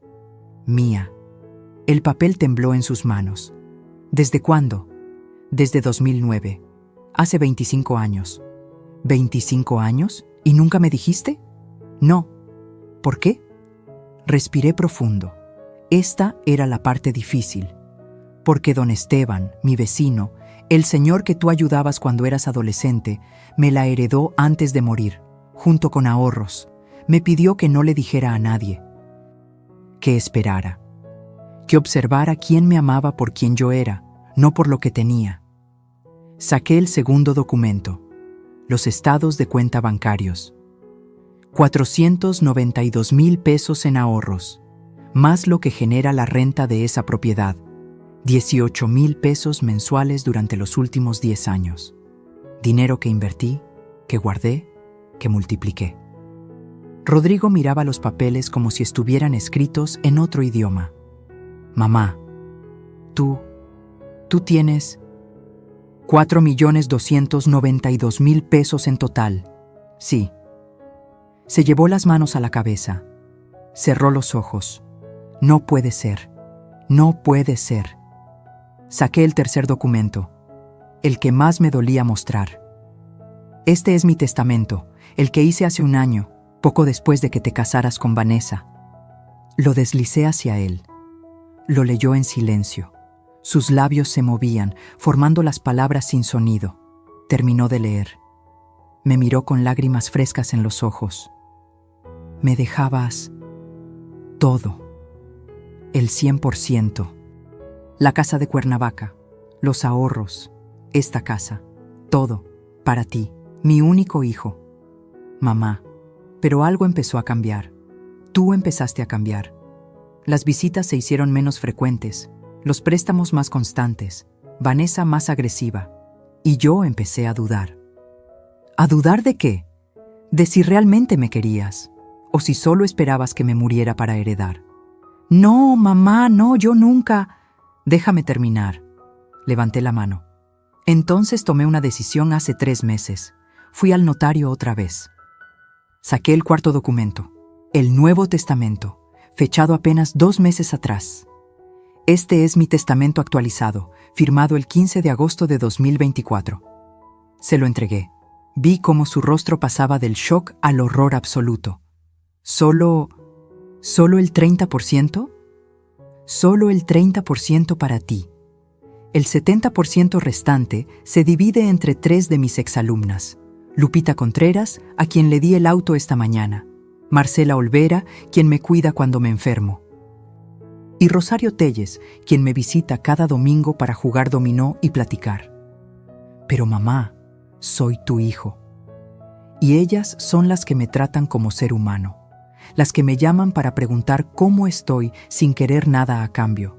«Mía». El papel tembló en sus manos. «¿Desde cuándo?» «Desde 2009. Hace 25 años». «¿25 años? ¿Y nunca me dijiste?» «No». «¿Por qué?» Respiré profundo. Esta era la parte difícil. Porque don Esteban, mi vecino, el señor que tú ayudabas cuando eras adolescente, me la heredó antes de morir, junto con ahorros. Me pidió que no le dijera a nadie. Que esperara. Que observara quién me amaba por quien yo era, no por lo que tenía. Saqué el segundo documento. Los estados de cuenta bancarios. 492,000 pesos en ahorros, más lo que genera la renta de esa propiedad. 18,000 pesos mensuales durante los últimos 10 años. Dinero que invertí, que guardé, que multipliqué. Rodrigo miraba los papeles como si estuvieran escritos en otro idioma. «Mamá, tú tienes 4,292,000 pesos en total». «Sí». Se llevó las manos a la cabeza. Cerró los ojos. «No puede ser. No puede ser». Saqué el tercer documento. el que más me dolía mostrar. Este es mi testamento, el que hice hace un año, poco después de que te casaras con Vanessa. Lo deslicé hacia él. Lo leyó en silencio. Sus labios se movían, formando las palabras sin sonido. Terminó de leer. Me miró con lágrimas frescas en los ojos. Me dejabas todo, el 100%. La casa de Cuernavaca, los ahorros, esta casa, todo, para ti, mi único hijo. Mamá, pero algo empezó a cambiar. Tú empezaste a cambiar. Las visitas se hicieron menos frecuentes, los préstamos más constantes, Vanessa más agresiva, y yo empecé a dudar. ¿A dudar de qué? De si realmente me querías, o si solo esperabas que me muriera para heredar. No, mamá, no, yo nunca. Déjame terminar. Levanté la mano. Entonces tomé una decisión hace 3 meses. Fui al notario otra vez. Saqué el cuarto documento, el Nuevo Testamento, fechado apenas 2 meses atrás. Este es mi testamento actualizado, firmado el 15 de agosto de 2024. Se lo entregué. Vi cómo su rostro pasaba del shock al horror absoluto. ¿Solo el 30%? Solo el 30% para ti. El 70% restante se divide entre 3 de mis exalumnas. Lupita Contreras, a quien le di el auto esta mañana. Marcela Olvera, quien me cuida cuando me enfermo. Y Rosario Telles, quien me visita cada domingo para jugar dominó y platicar. Pero mamá, soy tu hijo. Y ellas son las que me tratan como ser humano, las que me llaman para preguntar cómo estoy sin querer nada a cambio,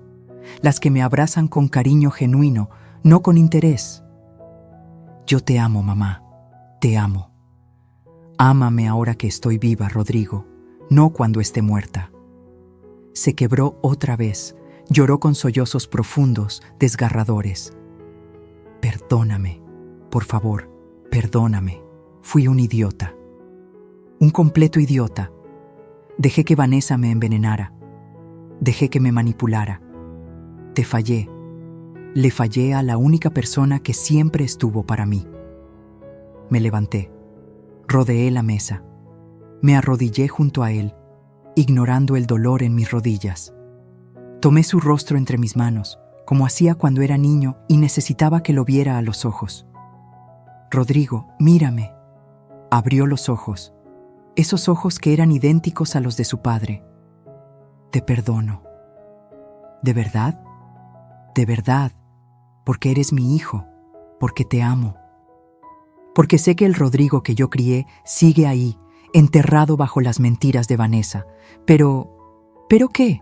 las que me abrazan con cariño genuino, no con interés. Yo te amo, mamá, te amo. Ámame ahora que estoy viva, Rodrigo, no cuando esté muerta. Se quebró otra vez, lloró con sollozos profundos, desgarradores. Perdóname, por favor, perdóname. Fui un idiota. Un completo idiota. Dejé que Vanessa me envenenara. Dejé que me manipulara. Te fallé. Le fallé a la única persona que siempre estuvo para mí. Me levanté. Rodeé la mesa. Me arrodillé junto a él, ignorando el dolor en mis rodillas. Tomé su rostro entre mis manos, como hacía cuando era niño y necesitaba que lo viera a los ojos. Rodrigo, mírame. Abrió los ojos, esos ojos que eran idénticos a los de su padre. Te perdono. ¿De verdad? De verdad, porque eres mi hijo, porque te amo. Porque sé que el Rodrigo que yo crié sigue ahí, enterrado bajo las mentiras de Vanessa. ¿Pero qué?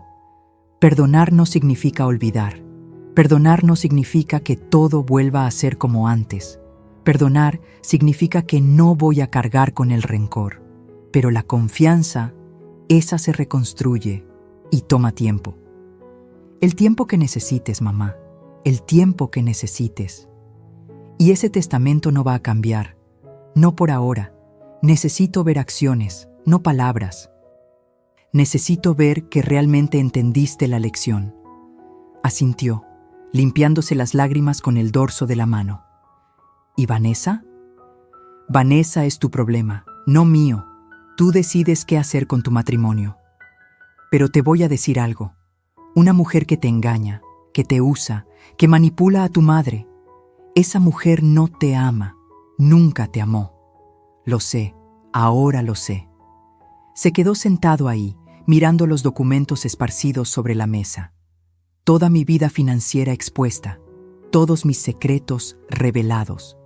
Perdonar no significa olvidar. Perdonar no significa que todo vuelva a ser como antes. Perdonar significa que no voy a cargar con el rencor. Pero la confianza, esa se reconstruye y toma tiempo. El tiempo que necesites, mamá. El tiempo que necesites. Y ese testamento no va a cambiar. No por ahora. Necesito ver acciones, no palabras. Necesito ver que realmente entendiste la lección. Asintió, limpiándose las lágrimas con el dorso de la mano. ¿Y Vanessa? Vanessa es tu problema, no mío. Tú decides qué hacer con tu matrimonio. Pero te voy a decir algo. Una mujer que te engaña, que te usa, que manipula a tu madre, esa mujer no te ama, nunca te amó. Lo sé, ahora lo sé. Se quedó sentado ahí, mirando los documentos esparcidos sobre la mesa. Toda mi vida financiera expuesta, todos mis secretos revelados.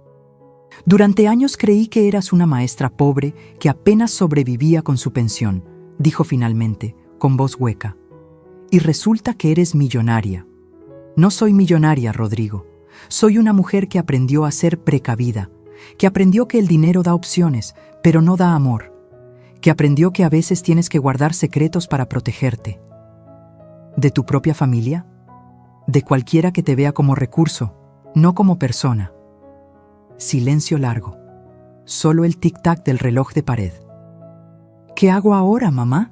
Durante años creí que eras una maestra pobre que apenas sobrevivía con su pensión, dijo finalmente, con voz hueca. Y resulta que eres millonaria. No soy millonaria, Rodrigo. Soy una mujer que aprendió a ser precavida, que aprendió que el dinero da opciones, pero no da amor, que aprendió que a veces tienes que guardar secretos para protegerte. ¿De tu propia familia? De cualquiera que te vea como recurso, no como persona. Silencio largo. Solo el tic-tac del reloj de pared. ¿Qué hago ahora, mamá?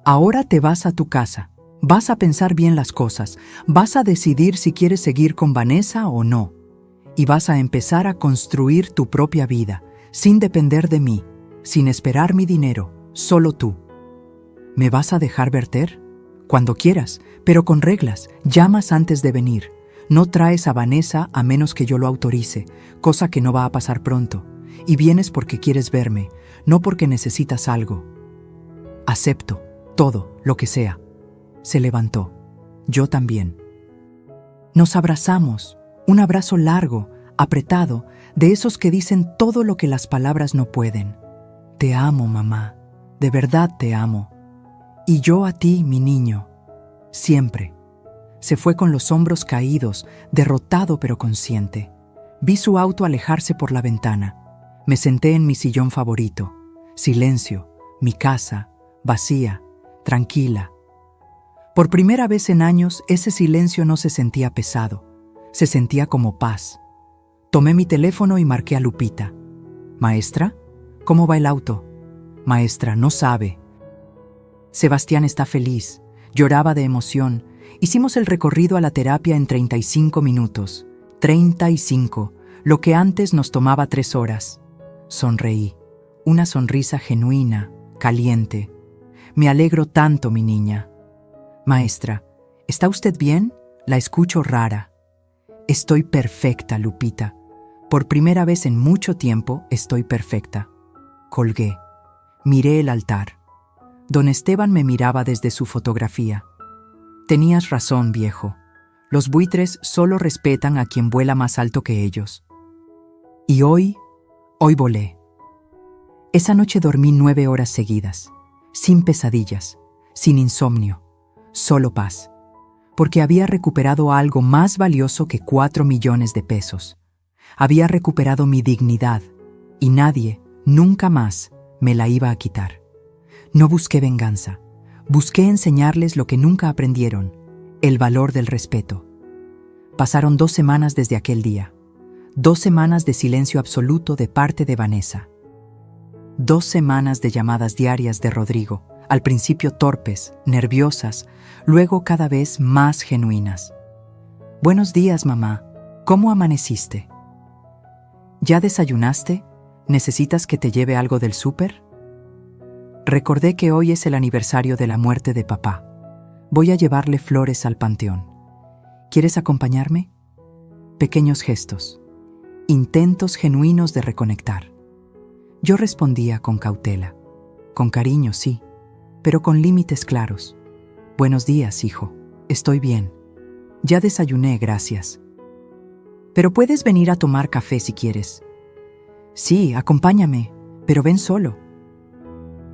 Ahora te vas a tu casa. Vas a pensar bien las cosas. Vas a decidir si quieres seguir con Vanessa o no. y vas a empezar a construir tu propia vida, sin depender de mí, sin esperar mi dinero, solo tú. ¿Me vas a dejar verter? Cuando quieras, pero con reglas. Llamas antes de venir. No traes a Vanessa a menos que yo lo autorice, cosa que no va a pasar pronto. Y vienes porque quieres verme, no porque necesitas algo. Acepto, todo, lo que sea. Se levantó. Yo también. Nos abrazamos, un abrazo largo, apretado, de esos que dicen todo lo que las palabras no pueden. Te amo, mamá, de verdad te amo. Y yo a ti, mi niño, siempre. Se fue con los hombros caídos, derrotado pero consciente. Vi su auto alejarse por la ventana. Me senté en mi sillón favorito. Silencio, mi casa, vacía, tranquila. Por primera vez en años, ese silencio no se sentía pesado. Se sentía como paz. Tomé mi teléfono y marqué a Lupita. «Maestra, ¿cómo va el auto?» «Maestra, no sabe». Sebastián está feliz. Lloraba de emoción. Hicimos el recorrido a la terapia en 35 minutos. 35, lo que antes nos tomaba 3 horas. Sonreí. Una sonrisa genuina, caliente. Me alegro tanto, mi niña. «Maestra, ¿está usted bien?» La escucho rara. «Estoy perfecta, Lupita. Por primera vez en mucho tiempo estoy perfecta». Colgué. Miré el altar. Don Esteban me miraba desde su fotografía. «Tenías razón, viejo. Los buitres solo respetan a quien vuela más alto que ellos». Y hoy volé. Esa noche dormí 9 horas seguidas, sin pesadillas, sin insomnio, solo paz, porque había recuperado algo más valioso que 4 millones de pesos. Había recuperado mi dignidad y nadie, nunca más, me la iba a quitar. No busqué venganza, busqué enseñarles lo que nunca aprendieron, el valor del respeto. Pasaron 2 semanas desde aquel día, 2 semanas de silencio absoluto de parte de Vanessa. 2 semanas de llamadas diarias de Rodrigo, al principio torpes, nerviosas, luego cada vez más genuinas. «Buenos días, mamá. ¿Cómo amaneciste? ¿Ya desayunaste? ¿Necesitas que te lleve algo del súper?» Recordé que hoy es el aniversario de la muerte de papá. Voy a llevarle flores al panteón. ¿Quieres acompañarme? Pequeños gestos, intentos genuinos de reconectar. Yo respondía con cautela, con cariño, sí, pero con límites claros. «Buenos días, hijo. Estoy bien. Ya desayuné, gracias. Pero puedes venir a tomar café si quieres». «Sí, acompáñame, pero ven solo».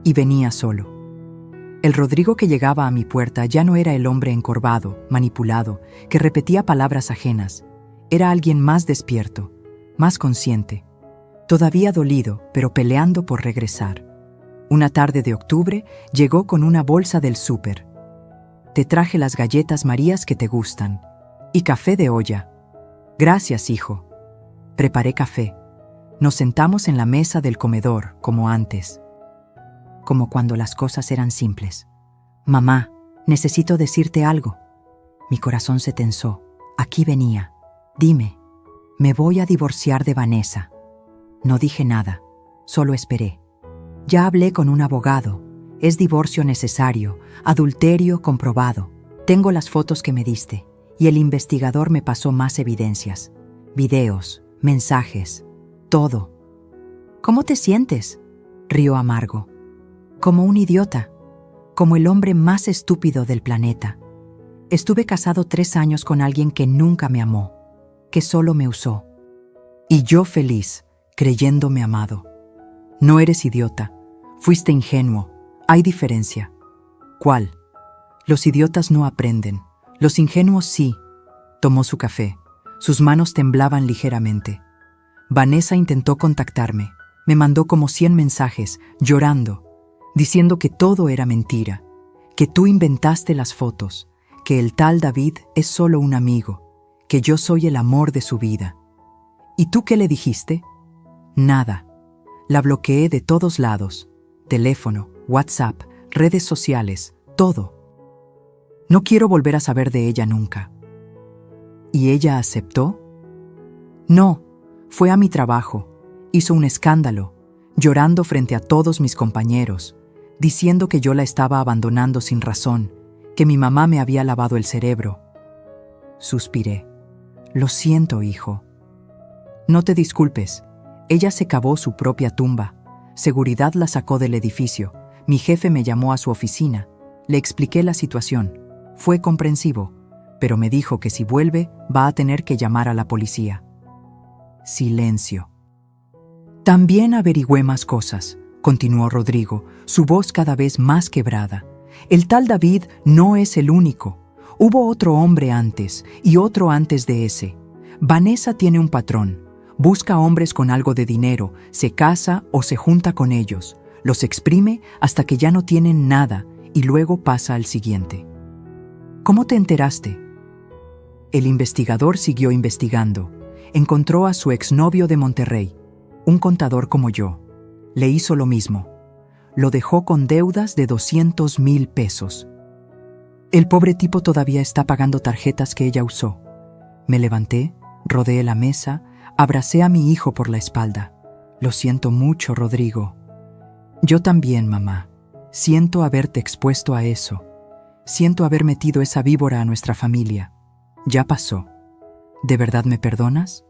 Y venía solo. El Rodrigo que llegaba a mi puerta ya no era el hombre encorvado, manipulado, que repetía palabras ajenas. Era alguien más despierto, más consciente, todavía dolido, pero peleando por regresar. Una tarde de octubre llegó con una bolsa del súper. «Te traje las galletas Marías que te gustan. Y café de olla». «Gracias, hijo». Preparé café. Nos sentamos en la mesa del comedor, como antes. Como cuando las cosas eran simples. «Mamá, necesito decirte algo». Mi corazón se tensó. Aquí venía. «Dime». «Me voy a divorciar de Vanessa». No dije nada, solo esperé. «Ya hablé con un abogado. Es divorcio necesario, adulterio comprobado. Tengo las fotos que me diste, y el investigador me pasó más evidencias. Videos, mensajes, todo». «¿Cómo te sientes?», rió amargo. «Como un idiota, como el hombre más estúpido del planeta. Estuve casado 3 años con alguien que nunca me amó, que solo me usó. Y yo feliz, creyéndome amado. No eres idiota, fuiste ingenuo. Hay diferencia». «¿Cuál?». «Los idiotas no aprenden, los ingenuos sí». Tomó su café. Sus manos temblaban ligeramente. «Vanessa intentó contactarme. Me mandó como 100 mensajes, llorando, diciendo que todo era mentira, que tú inventaste las fotos, que el tal David es solo un amigo, que yo soy el amor de su vida». «¿Y tú qué le dijiste?». «Nada. La bloqueé de todos lados. Teléfono, WhatsApp, redes sociales, todo. No quiero volver a saber de ella nunca». «¿Y ella aceptó?». No, fue a mi trabajo, hizo un escándalo, llorando frente a todos mis compañeros, diciendo que yo la estaba abandonando sin razón, que mi mamá me había lavado el cerebro. Suspiré. Lo siento, hijo. No te disculpes. Ella se cavó su propia tumba. Seguridad la sacó del edificio. Mi jefe me llamó a su oficina. Le expliqué la situación. Fue comprensivo, pero me dijo que si vuelve va a tener que llamar a la policía. Silencio. También averigüé más cosas, continuó Rodrigo, su voz cada vez más quebrada. El tal David no es el único. Hubo otro hombre antes y otro antes de ese. Vanessa tiene un patrón. Busca hombres con algo de dinero, se casa o se junta con ellos, los exprime hasta que ya no tienen nada y luego pasa al siguiente. ¿Cómo te enteraste? El investigador siguió investigando. Encontró a su exnovio de Monterrey, un contador como yo. Le hizo lo mismo. Lo dejó con deudas de 200,000 pesos. El pobre tipo todavía está pagando tarjetas que ella usó. Me levanté, rodeé la mesa, abracé a mi hijo por la espalda. Lo siento mucho, Rodrigo. Yo también, mamá. Siento haberte expuesto a eso. Siento haber metido esa víbora a nuestra familia. Ya pasó. ¿De verdad me perdonas?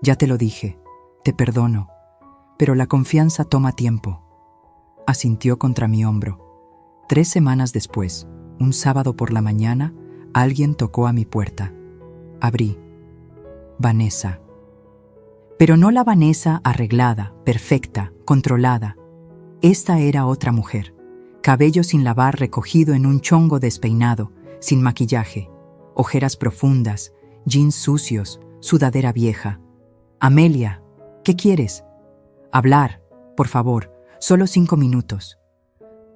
Ya te lo dije. Te perdono. Pero la confianza toma tiempo. Asintió contra mi hombro. 3 semanas después, un sábado por la mañana, alguien tocó a mi puerta. Abrí. Vanessa. Pero no la Vanessa arreglada, perfecta, controlada. Esta era otra mujer. Cabello sin lavar recogido en un chongo despeinado, sin maquillaje, ojeras profundas, jeans sucios, sudadera vieja. Amelia, ¿qué quieres? Hablar, por favor, solo 5 minutos.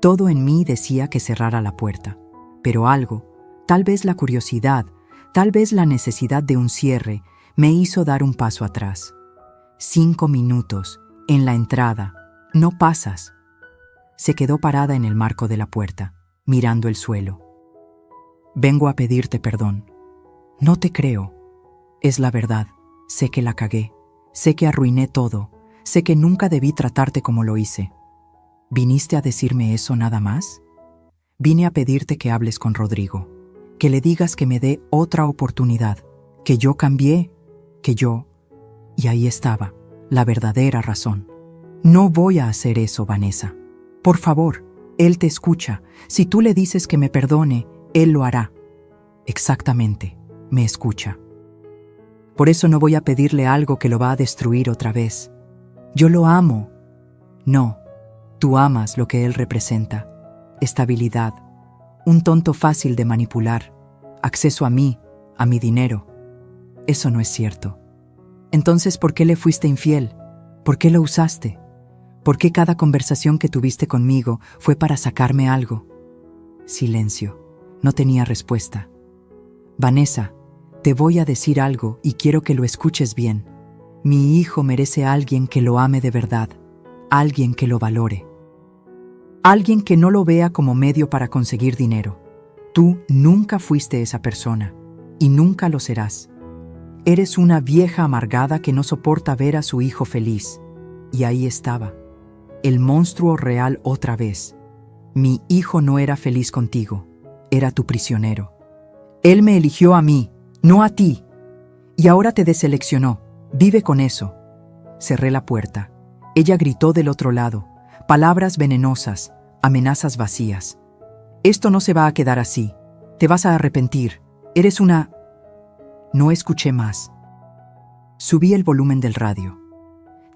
Todo en mí decía que cerrara la puerta, pero algo, tal vez la curiosidad, tal vez la necesidad de un cierre, me hizo dar un paso atrás. 5 minutos, en la entrada, no pasas. Se quedó parada en el marco de la puerta, mirando el suelo. Vengo a pedirte perdón. No te creo. Es la verdad. Sé que la cagué. Sé que arruiné todo. Sé que nunca debí tratarte como lo hice. ¿Viniste a decirme eso nada más? Vine a pedirte que hables con Rodrigo, que le digas que me dé otra oportunidad, que yo cambié, que yo... Y ahí estaba, la verdadera razón. No voy a hacer eso, Vanessa. Por favor, él te escucha. Si tú le dices que me perdone, él lo hará. Exactamente, me escucha. Por eso no voy a pedirle algo que lo va a destruir otra vez. Yo lo amo. No, tú amas lo que él representa. Estabilidad, un tonto fácil de manipular, acceso a mí, a mi dinero. Eso no es cierto. Entonces, ¿por qué le fuiste infiel? ¿Por qué lo usaste? ¿Por qué cada conversación que tuviste conmigo fue para sacarme algo? Silencio. No tenía respuesta. Vanessa, te voy a decir algo y quiero que lo escuches bien. Mi hijo merece a alguien que lo ame de verdad, alguien que lo valore. Alguien que no lo vea como medio para conseguir dinero. Tú nunca fuiste esa persona y nunca lo serás. Eres una vieja amargada que no soporta ver a su hijo feliz. Y ahí estaba, el monstruo real otra vez. Mi hijo no era feliz contigo, era tu prisionero. Él me eligió a mí, no a ti. Y ahora te deseleccionó. Vive con eso. Cerré la puerta. Ella gritó del otro lado. Palabras venenosas, amenazas vacías. Esto no se va a quedar así. Te vas a arrepentir. Eres una... No escuché más. Subí el volumen del radio.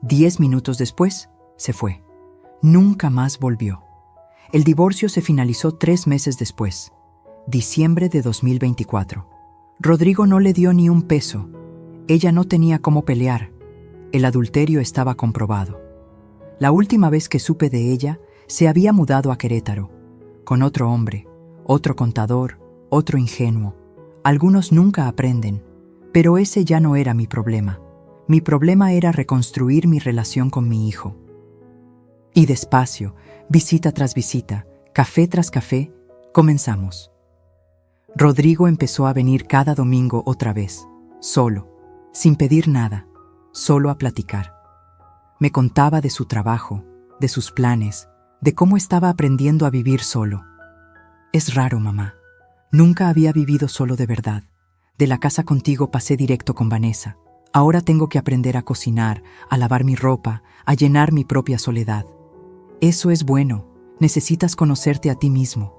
10 minutos después, se fue. Nunca más volvió. El divorcio se finalizó 3 meses después. Diciembre de 2024. Rodrigo no le dio ni un peso. Ella no tenía cómo pelear. El adulterio estaba comprobado. La última vez que supe de ella, se había mudado a Querétaro, con otro hombre, otro contador, otro ingenuo. Algunos nunca aprenden, pero ese ya no era mi problema. Mi problema era reconstruir mi relación con mi hijo. Y despacio, visita tras visita, café tras café, comenzamos. Rodrigo empezó a venir cada domingo otra vez, solo, sin pedir nada. solo a platicar. Me contaba de su trabajo, de sus planes, de cómo estaba aprendiendo a vivir solo. Es raro, mamá. Nunca había vivido solo de verdad. De la casa contigo pasé directo con Vanessa. Ahora tengo que aprender a cocinar, a lavar mi ropa, a llenar mi propia soledad. Eso es bueno. Necesitas conocerte a ti mismo.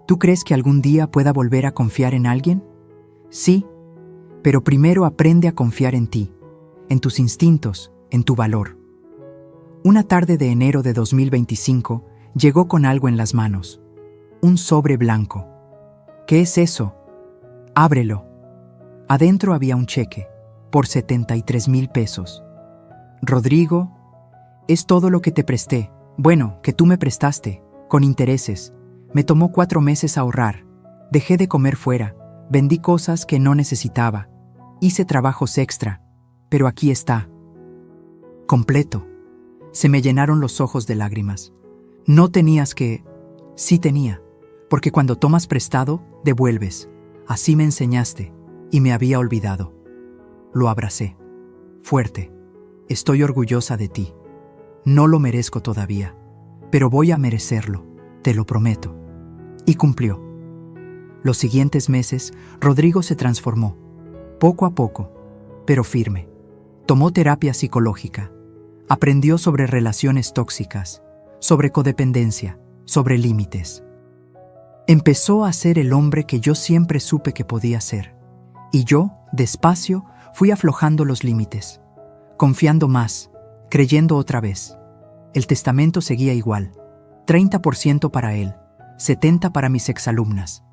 ¿Tú crees que algún día pueda volver a confiar en alguien? Sí, pero primero aprende a confiar en ti, en tus instintos, en tu valor. Una tarde de enero de 2025 llegó con algo en las manos. Un sobre blanco. ¿Qué es eso? Ábrelo. Adentro había un cheque, por 73,000 pesos. Rodrigo, es todo lo que te presté. Bueno, que tú me prestaste, con intereses. Me tomó 4 meses ahorrar. Dejé de comer fuera. Vendí cosas que no necesitaba. Hice trabajos extra. Pero aquí está. Completo. Se me llenaron los ojos de lágrimas. No tenías que... Sí tenía. Porque cuando tomas prestado, devuelves. Así me enseñaste. Y me había olvidado. Lo abracé. Fuerte. Estoy orgullosa de ti. No lo merezco todavía. Pero voy a merecerlo. Te lo prometo. Y cumplió. Los siguientes meses, Rodrigo se transformó. Poco a poco, pero firme. Tomó terapia psicológica. Aprendió sobre relaciones tóxicas, sobre codependencia, sobre límites. Empezó a ser el hombre que yo siempre supe que podía ser. Y yo, despacio, fui aflojando los límites, confiando más, creyendo otra vez. El testamento seguía igual, 30% para él, 70% para mis exalumnas.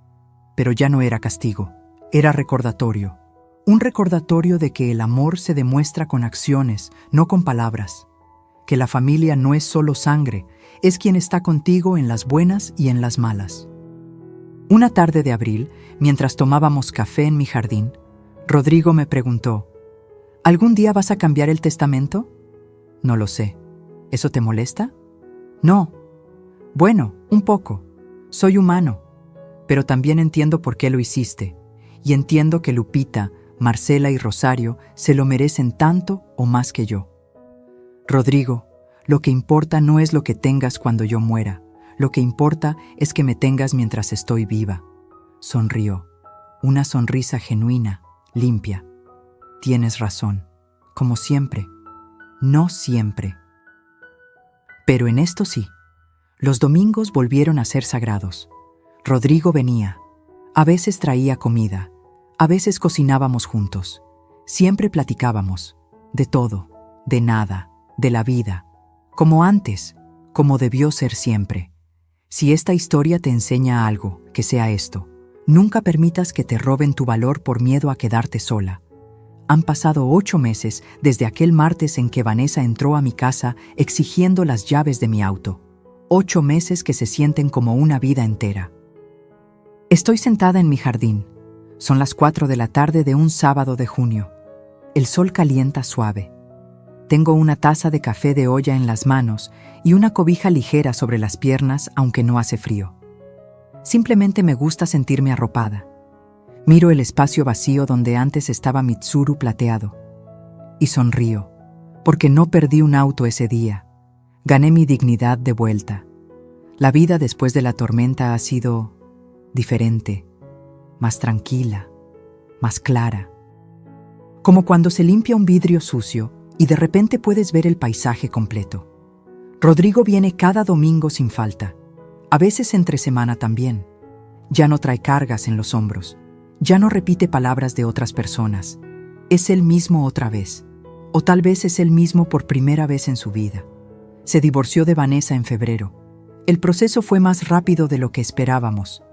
Pero ya no era castigo, era recordatorio. Un recordatorio de que el amor se demuestra con acciones, no con palabras. Que la familia no es solo sangre, es quien está contigo en las buenas y en las malas. Una tarde de abril, mientras tomábamos café en mi jardín, Rodrigo me preguntó, ¿algún día vas a cambiar el testamento? No lo sé. ¿Eso te molesta? No. Bueno, un poco. Soy humano. Pero también entiendo por qué lo hiciste. Y entiendo que Lupita, Marcela y Rosario se lo merecen tanto o más que yo. Rodrigo, lo que importa no es lo que tengas cuando yo muera. Lo que importa es que me tengas mientras estoy viva. Sonrió. Una sonrisa genuina, limpia. Tienes razón. Como siempre. No siempre. Pero en esto sí. Los domingos volvieron a ser sagrados. Rodrigo venía. A veces traía comida. A veces cocinábamos juntos. Siempre platicábamos. De todo. De nada. De la vida. Como antes. Como debió ser siempre. Si esta historia te enseña algo, que sea esto. Nunca permitas que te roben tu valor por miedo a quedarte sola. Han pasado 8 meses desde aquel martes en que Vanessa entró a mi casa exigiendo las llaves de mi auto. 8 meses que se sienten como una vida entera. Estoy sentada en mi jardín. Son las 4 de la tarde de un sábado de junio. El sol calienta suave. Tengo una taza de café de olla en las manos y una cobija ligera sobre las piernas, aunque no hace frío. Simplemente me gusta sentirme arropada. Miro el espacio vacío donde antes estaba Mitsuru plateado. Y sonrío, porque no perdí un auto ese día. Gané mi dignidad de vuelta. La vida después de la tormenta ha sido diferente, más tranquila, más clara. Como cuando se limpia un vidrio sucio y de repente puedes ver el paisaje completo. Rodrigo viene cada domingo sin falta, a veces entre semana también. Ya no trae cargas en los hombros, ya no repite palabras de otras personas. Es él mismo otra vez, o tal vez es él mismo por primera vez en su vida. Se divorció de Vanessa en febrero. El proceso fue más rápido de lo que esperábamos.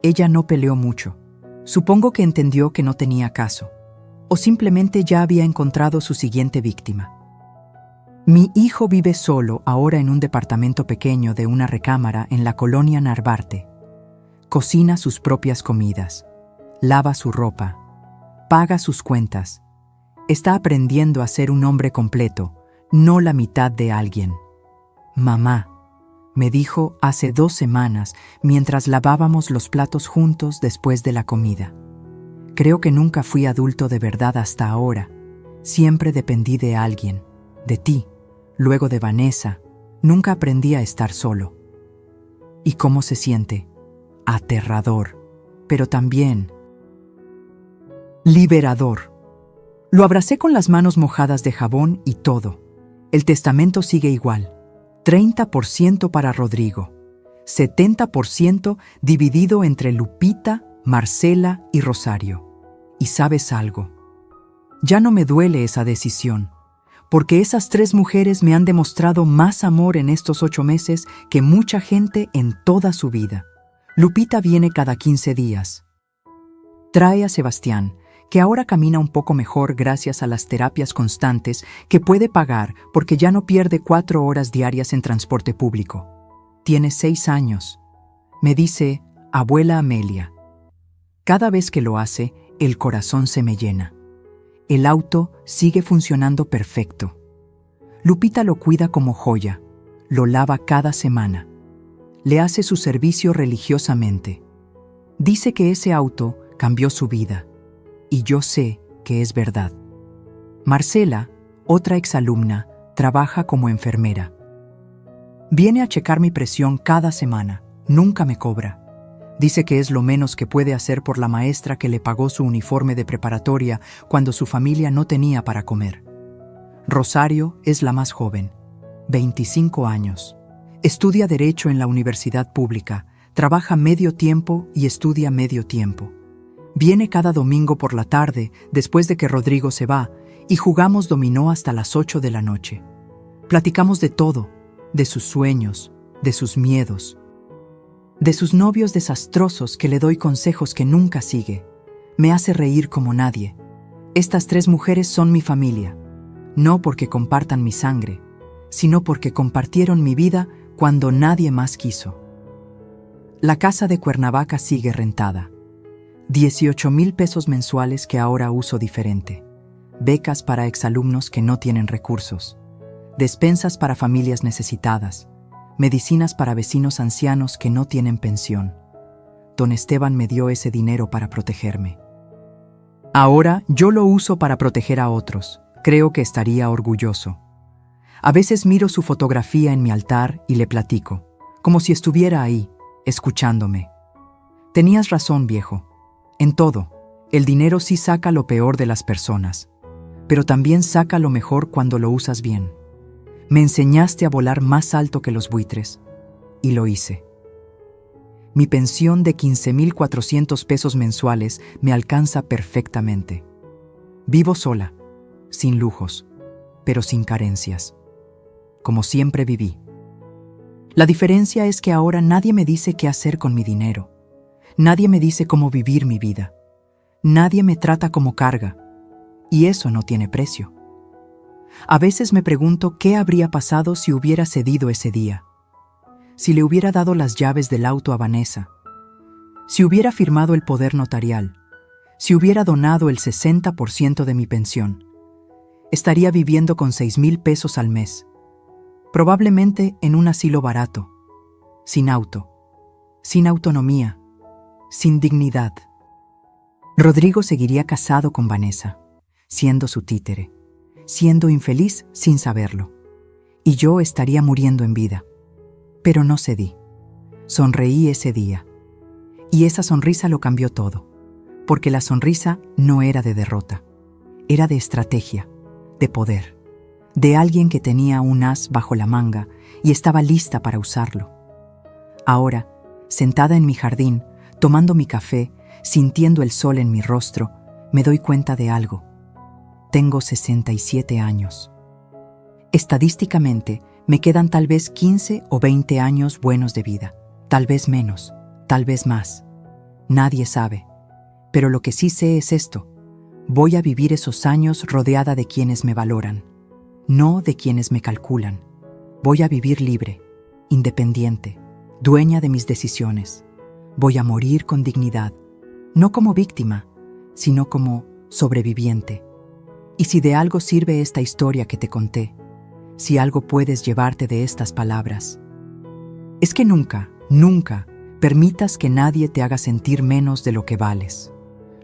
Ella no peleó mucho. Supongo que entendió que no tenía caso. O simplemente ya había encontrado su siguiente víctima. Mi hijo vive solo ahora en un departamento pequeño de una recámara en la colonia Narvarte. Cocina sus propias comidas, lava su ropa, paga sus cuentas. Está aprendiendo a ser un hombre completo, no la mitad de alguien. Mamá, me dijo hace 2 semanas mientras lavábamos los platos juntos después de la comida. Creo que nunca fui adulto de verdad hasta ahora. Siempre dependí de alguien, de ti, luego de Vanessa. Nunca aprendí a estar solo. ¿Y cómo se siente? Aterrador, pero también liberador. Lo abracé con las manos mojadas de jabón y todo. El testamento sigue igual. 30% para Rodrigo. 70% dividido entre Lupita, Marcela y Rosario. ¿Y sabes algo? Ya no me duele esa decisión, porque esas 3 mujeres me han demostrado más amor en estos 8 meses que mucha gente en toda su vida. Lupita viene cada 15 días. Trae a Sebastián, que ahora camina un poco mejor gracias a las terapias constantes que puede pagar porque ya no pierde 4 horas diarias en transporte público. Tiene 6 años. Me dice, abuela Amelia. Cada vez que lo hace, el corazón se me llena. El auto sigue funcionando perfecto. Lupita lo cuida como joya, lo lava cada semana. Le hace su servicio religiosamente. Dice que ese auto cambió su vida. Y yo sé que es verdad. Marcela, otra exalumna, trabaja como enfermera. Viene a checar mi presión cada semana. Nunca me cobra. Dice que es lo menos que puede hacer por la maestra que le pagó su uniforme de preparatoria cuando su familia no tenía para comer. Rosario es la más joven, 25 años. Estudia Derecho en la universidad pública, trabaja medio tiempo y estudia medio tiempo. Viene cada domingo por la tarde, después de que Rodrigo se va, y jugamos dominó hasta las 8 de la noche. Platicamos de todo, de sus sueños, de sus miedos, de sus novios desastrosos que le doy consejos que nunca sigue. Me hace reír como nadie. Estas 3 mujeres son mi familia, no porque compartan mi sangre, sino porque compartieron mi vida cuando nadie más quiso. La casa de Cuernavaca sigue rentada. 18,000 pesos mensuales que ahora uso diferente. Becas para exalumnos que no tienen recursos. Despensas para familias necesitadas. Medicinas para vecinos ancianos que no tienen pensión. Don Esteban me dio ese dinero para protegerme. Ahora yo lo uso para proteger a otros. Creo que estaría orgulloso. A veces miro su fotografía en mi altar y le platico, como si estuviera ahí, escuchándome. Tenías razón, viejo. En todo, el dinero sí saca lo peor de las personas, pero también saca lo mejor cuando lo usas bien. Me enseñaste a volar más alto que los buitres, y lo hice. Mi pensión de 15,400 pesos mensuales me alcanza perfectamente. Vivo sola, sin lujos, pero sin carencias. Como siempre viví. La diferencia es que ahora nadie me dice qué hacer con mi dinero. Nadie me dice cómo vivir mi vida. Nadie me trata como carga. Y eso no tiene precio. A veces me pregunto qué habría pasado si hubiera cedido ese día. Si le hubiera dado las llaves del auto a Vanessa. Si hubiera firmado el poder notarial. Si hubiera donado el 60% de mi pensión. Estaría viviendo con 6,000 pesos al mes. Probablemente en un asilo barato. Sin auto. Sin autonomía. Sin dignidad. Rodrigo seguiría casado con Vanessa, siendo su títere, siendo infeliz sin saberlo. Y yo estaría muriendo en vida. Pero no cedí. Sonreí ese día. Y esa sonrisa lo cambió todo, porque la sonrisa no era de derrota, era de estrategia, de poder, de alguien que tenía un as bajo la manga y estaba lista para usarlo. Ahora, sentada en mi jardín, tomando mi café, sintiendo el sol en mi rostro, me doy cuenta de algo. Tengo 67 años. Estadísticamente, me quedan tal vez 15 o 20 años buenos de vida, tal vez menos, tal vez más. Nadie sabe. Pero lo que sí sé es esto. Voy a vivir esos años rodeada de quienes me valoran, no de quienes me calculan. Voy a vivir libre, independiente, dueña de mis decisiones. Voy a morir con dignidad, no como víctima, sino como sobreviviente. Y si de algo sirve esta historia que te conté, si algo puedes llevarte de estas palabras, es que nunca, nunca permitas que nadie te haga sentir menos de lo que vales.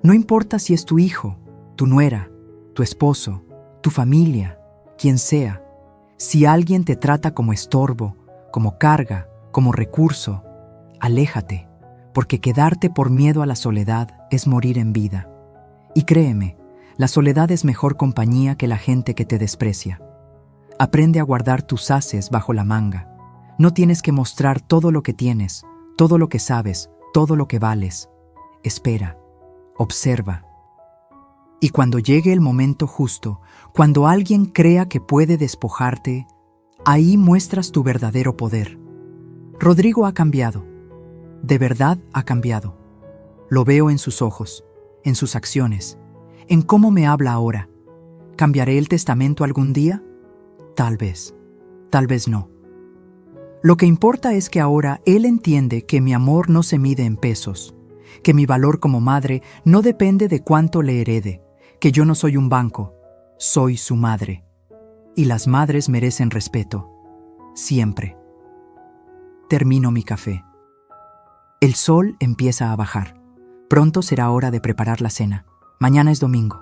No importa si es tu hijo, tu nuera, tu esposo, tu familia, quien sea. Si alguien te trata como estorbo, como carga, como recurso, aléjate, porque quedarte por miedo a la soledad es morir en vida. Y créeme, la soledad es mejor compañía que la gente que te desprecia. Aprende a guardar tus haces bajo la manga. No tienes que mostrar todo lo que tienes, todo lo que sabes, todo lo que vales. Espera, observa. Y cuando llegue el momento justo, cuando alguien crea que puede despojarte, ahí muestras tu verdadero poder. Rodrigo ha cambiado. De verdad ha cambiado. Lo veo en sus ojos, en sus acciones, en cómo me habla ahora. ¿Cambiaré el testamento algún día? Tal vez no. Lo que importa es que ahora él entiende que mi amor no se mide en pesos, que mi valor como madre no depende de cuánto le herede, que yo no soy un banco, soy su madre. Y las madres merecen respeto, siempre. Termino mi café. El sol empieza a bajar. Pronto será hora de preparar la cena. Mañana es domingo.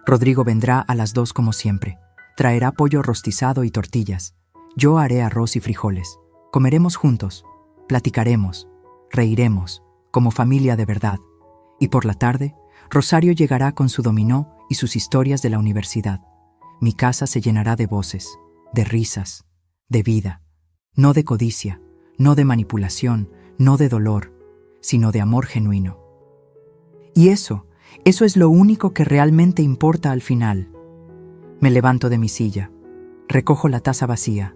Rodrigo vendrá a las 2 como siempre. Traerá pollo rostizado y tortillas. Yo haré arroz y frijoles. Comeremos juntos, platicaremos, reiremos, como familia de verdad. Y por la tarde, Rosario llegará con su dominó y sus historias de la universidad. Mi casa se llenará de voces, de risas, de vida. No de codicia, no de manipulación, no de dolor, sino de amor genuino. Y eso es lo único que realmente importa al final. Me levanto de mi silla, recojo la taza vacía,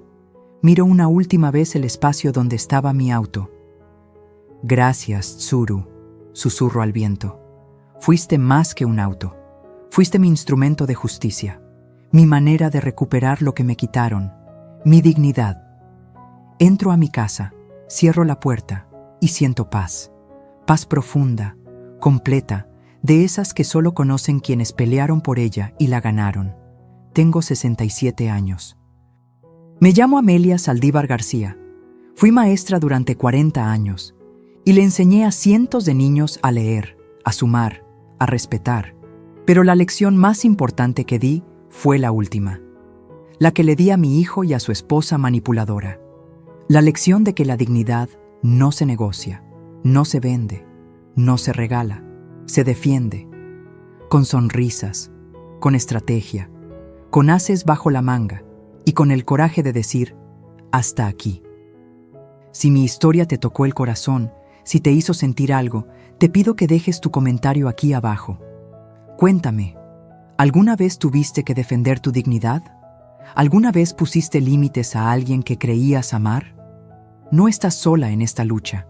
miro una última vez el espacio donde estaba mi auto. Gracias, Tsuru, susurro al viento. Fuiste más que un auto. Fuiste mi instrumento de justicia, mi manera de recuperar lo que me quitaron, mi dignidad. Entro a mi casa, cierro la puerta y siento paz. Paz profunda, completa, de esas que solo conocen quienes pelearon por ella y la ganaron. Tengo 67 años. Me llamo Amelia Saldívar García. Fui maestra durante 40 años y le enseñé a cientos de niños a leer, a sumar, a respetar. Pero la lección más importante que di fue la última, la que le di a mi hijo y a su esposa manipuladora. La lección de que la dignidad no se negocia, no se vende, no se regala, se defiende, con sonrisas, con estrategia, con haces bajo la manga y con el coraje de decir, hasta aquí. Si mi historia te tocó el corazón, si te hizo sentir algo, te pido que dejes tu comentario aquí abajo. Cuéntame, ¿alguna vez tuviste que defender tu dignidad? ¿Alguna vez pusiste límites a alguien que creías amar? No estás sola en esta lucha.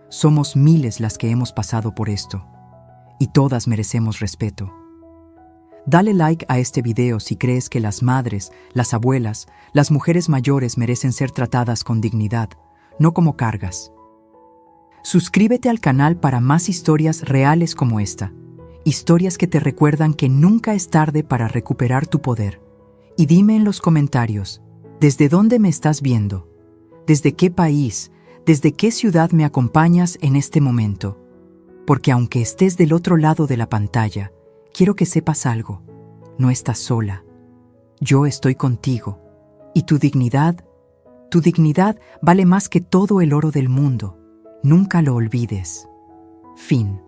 Somos miles las que hemos pasado por esto, y todas merecemos respeto. Dale like a este video si crees que las madres, las abuelas, las mujeres mayores merecen ser tratadas con dignidad, no como cargas. Suscríbete al canal para más historias reales como esta, historias que te recuerdan que nunca es tarde para recuperar tu poder. Y dime en los comentarios, ¿desde dónde me estás viendo? ¿Desde qué país? ¿Desde qué ciudad me acompañas en este momento? Porque aunque estés del otro lado de la pantalla, quiero que sepas algo. No estás sola. Yo estoy contigo. Y tu dignidad vale más que todo el oro del mundo. Nunca lo olvides. Fin.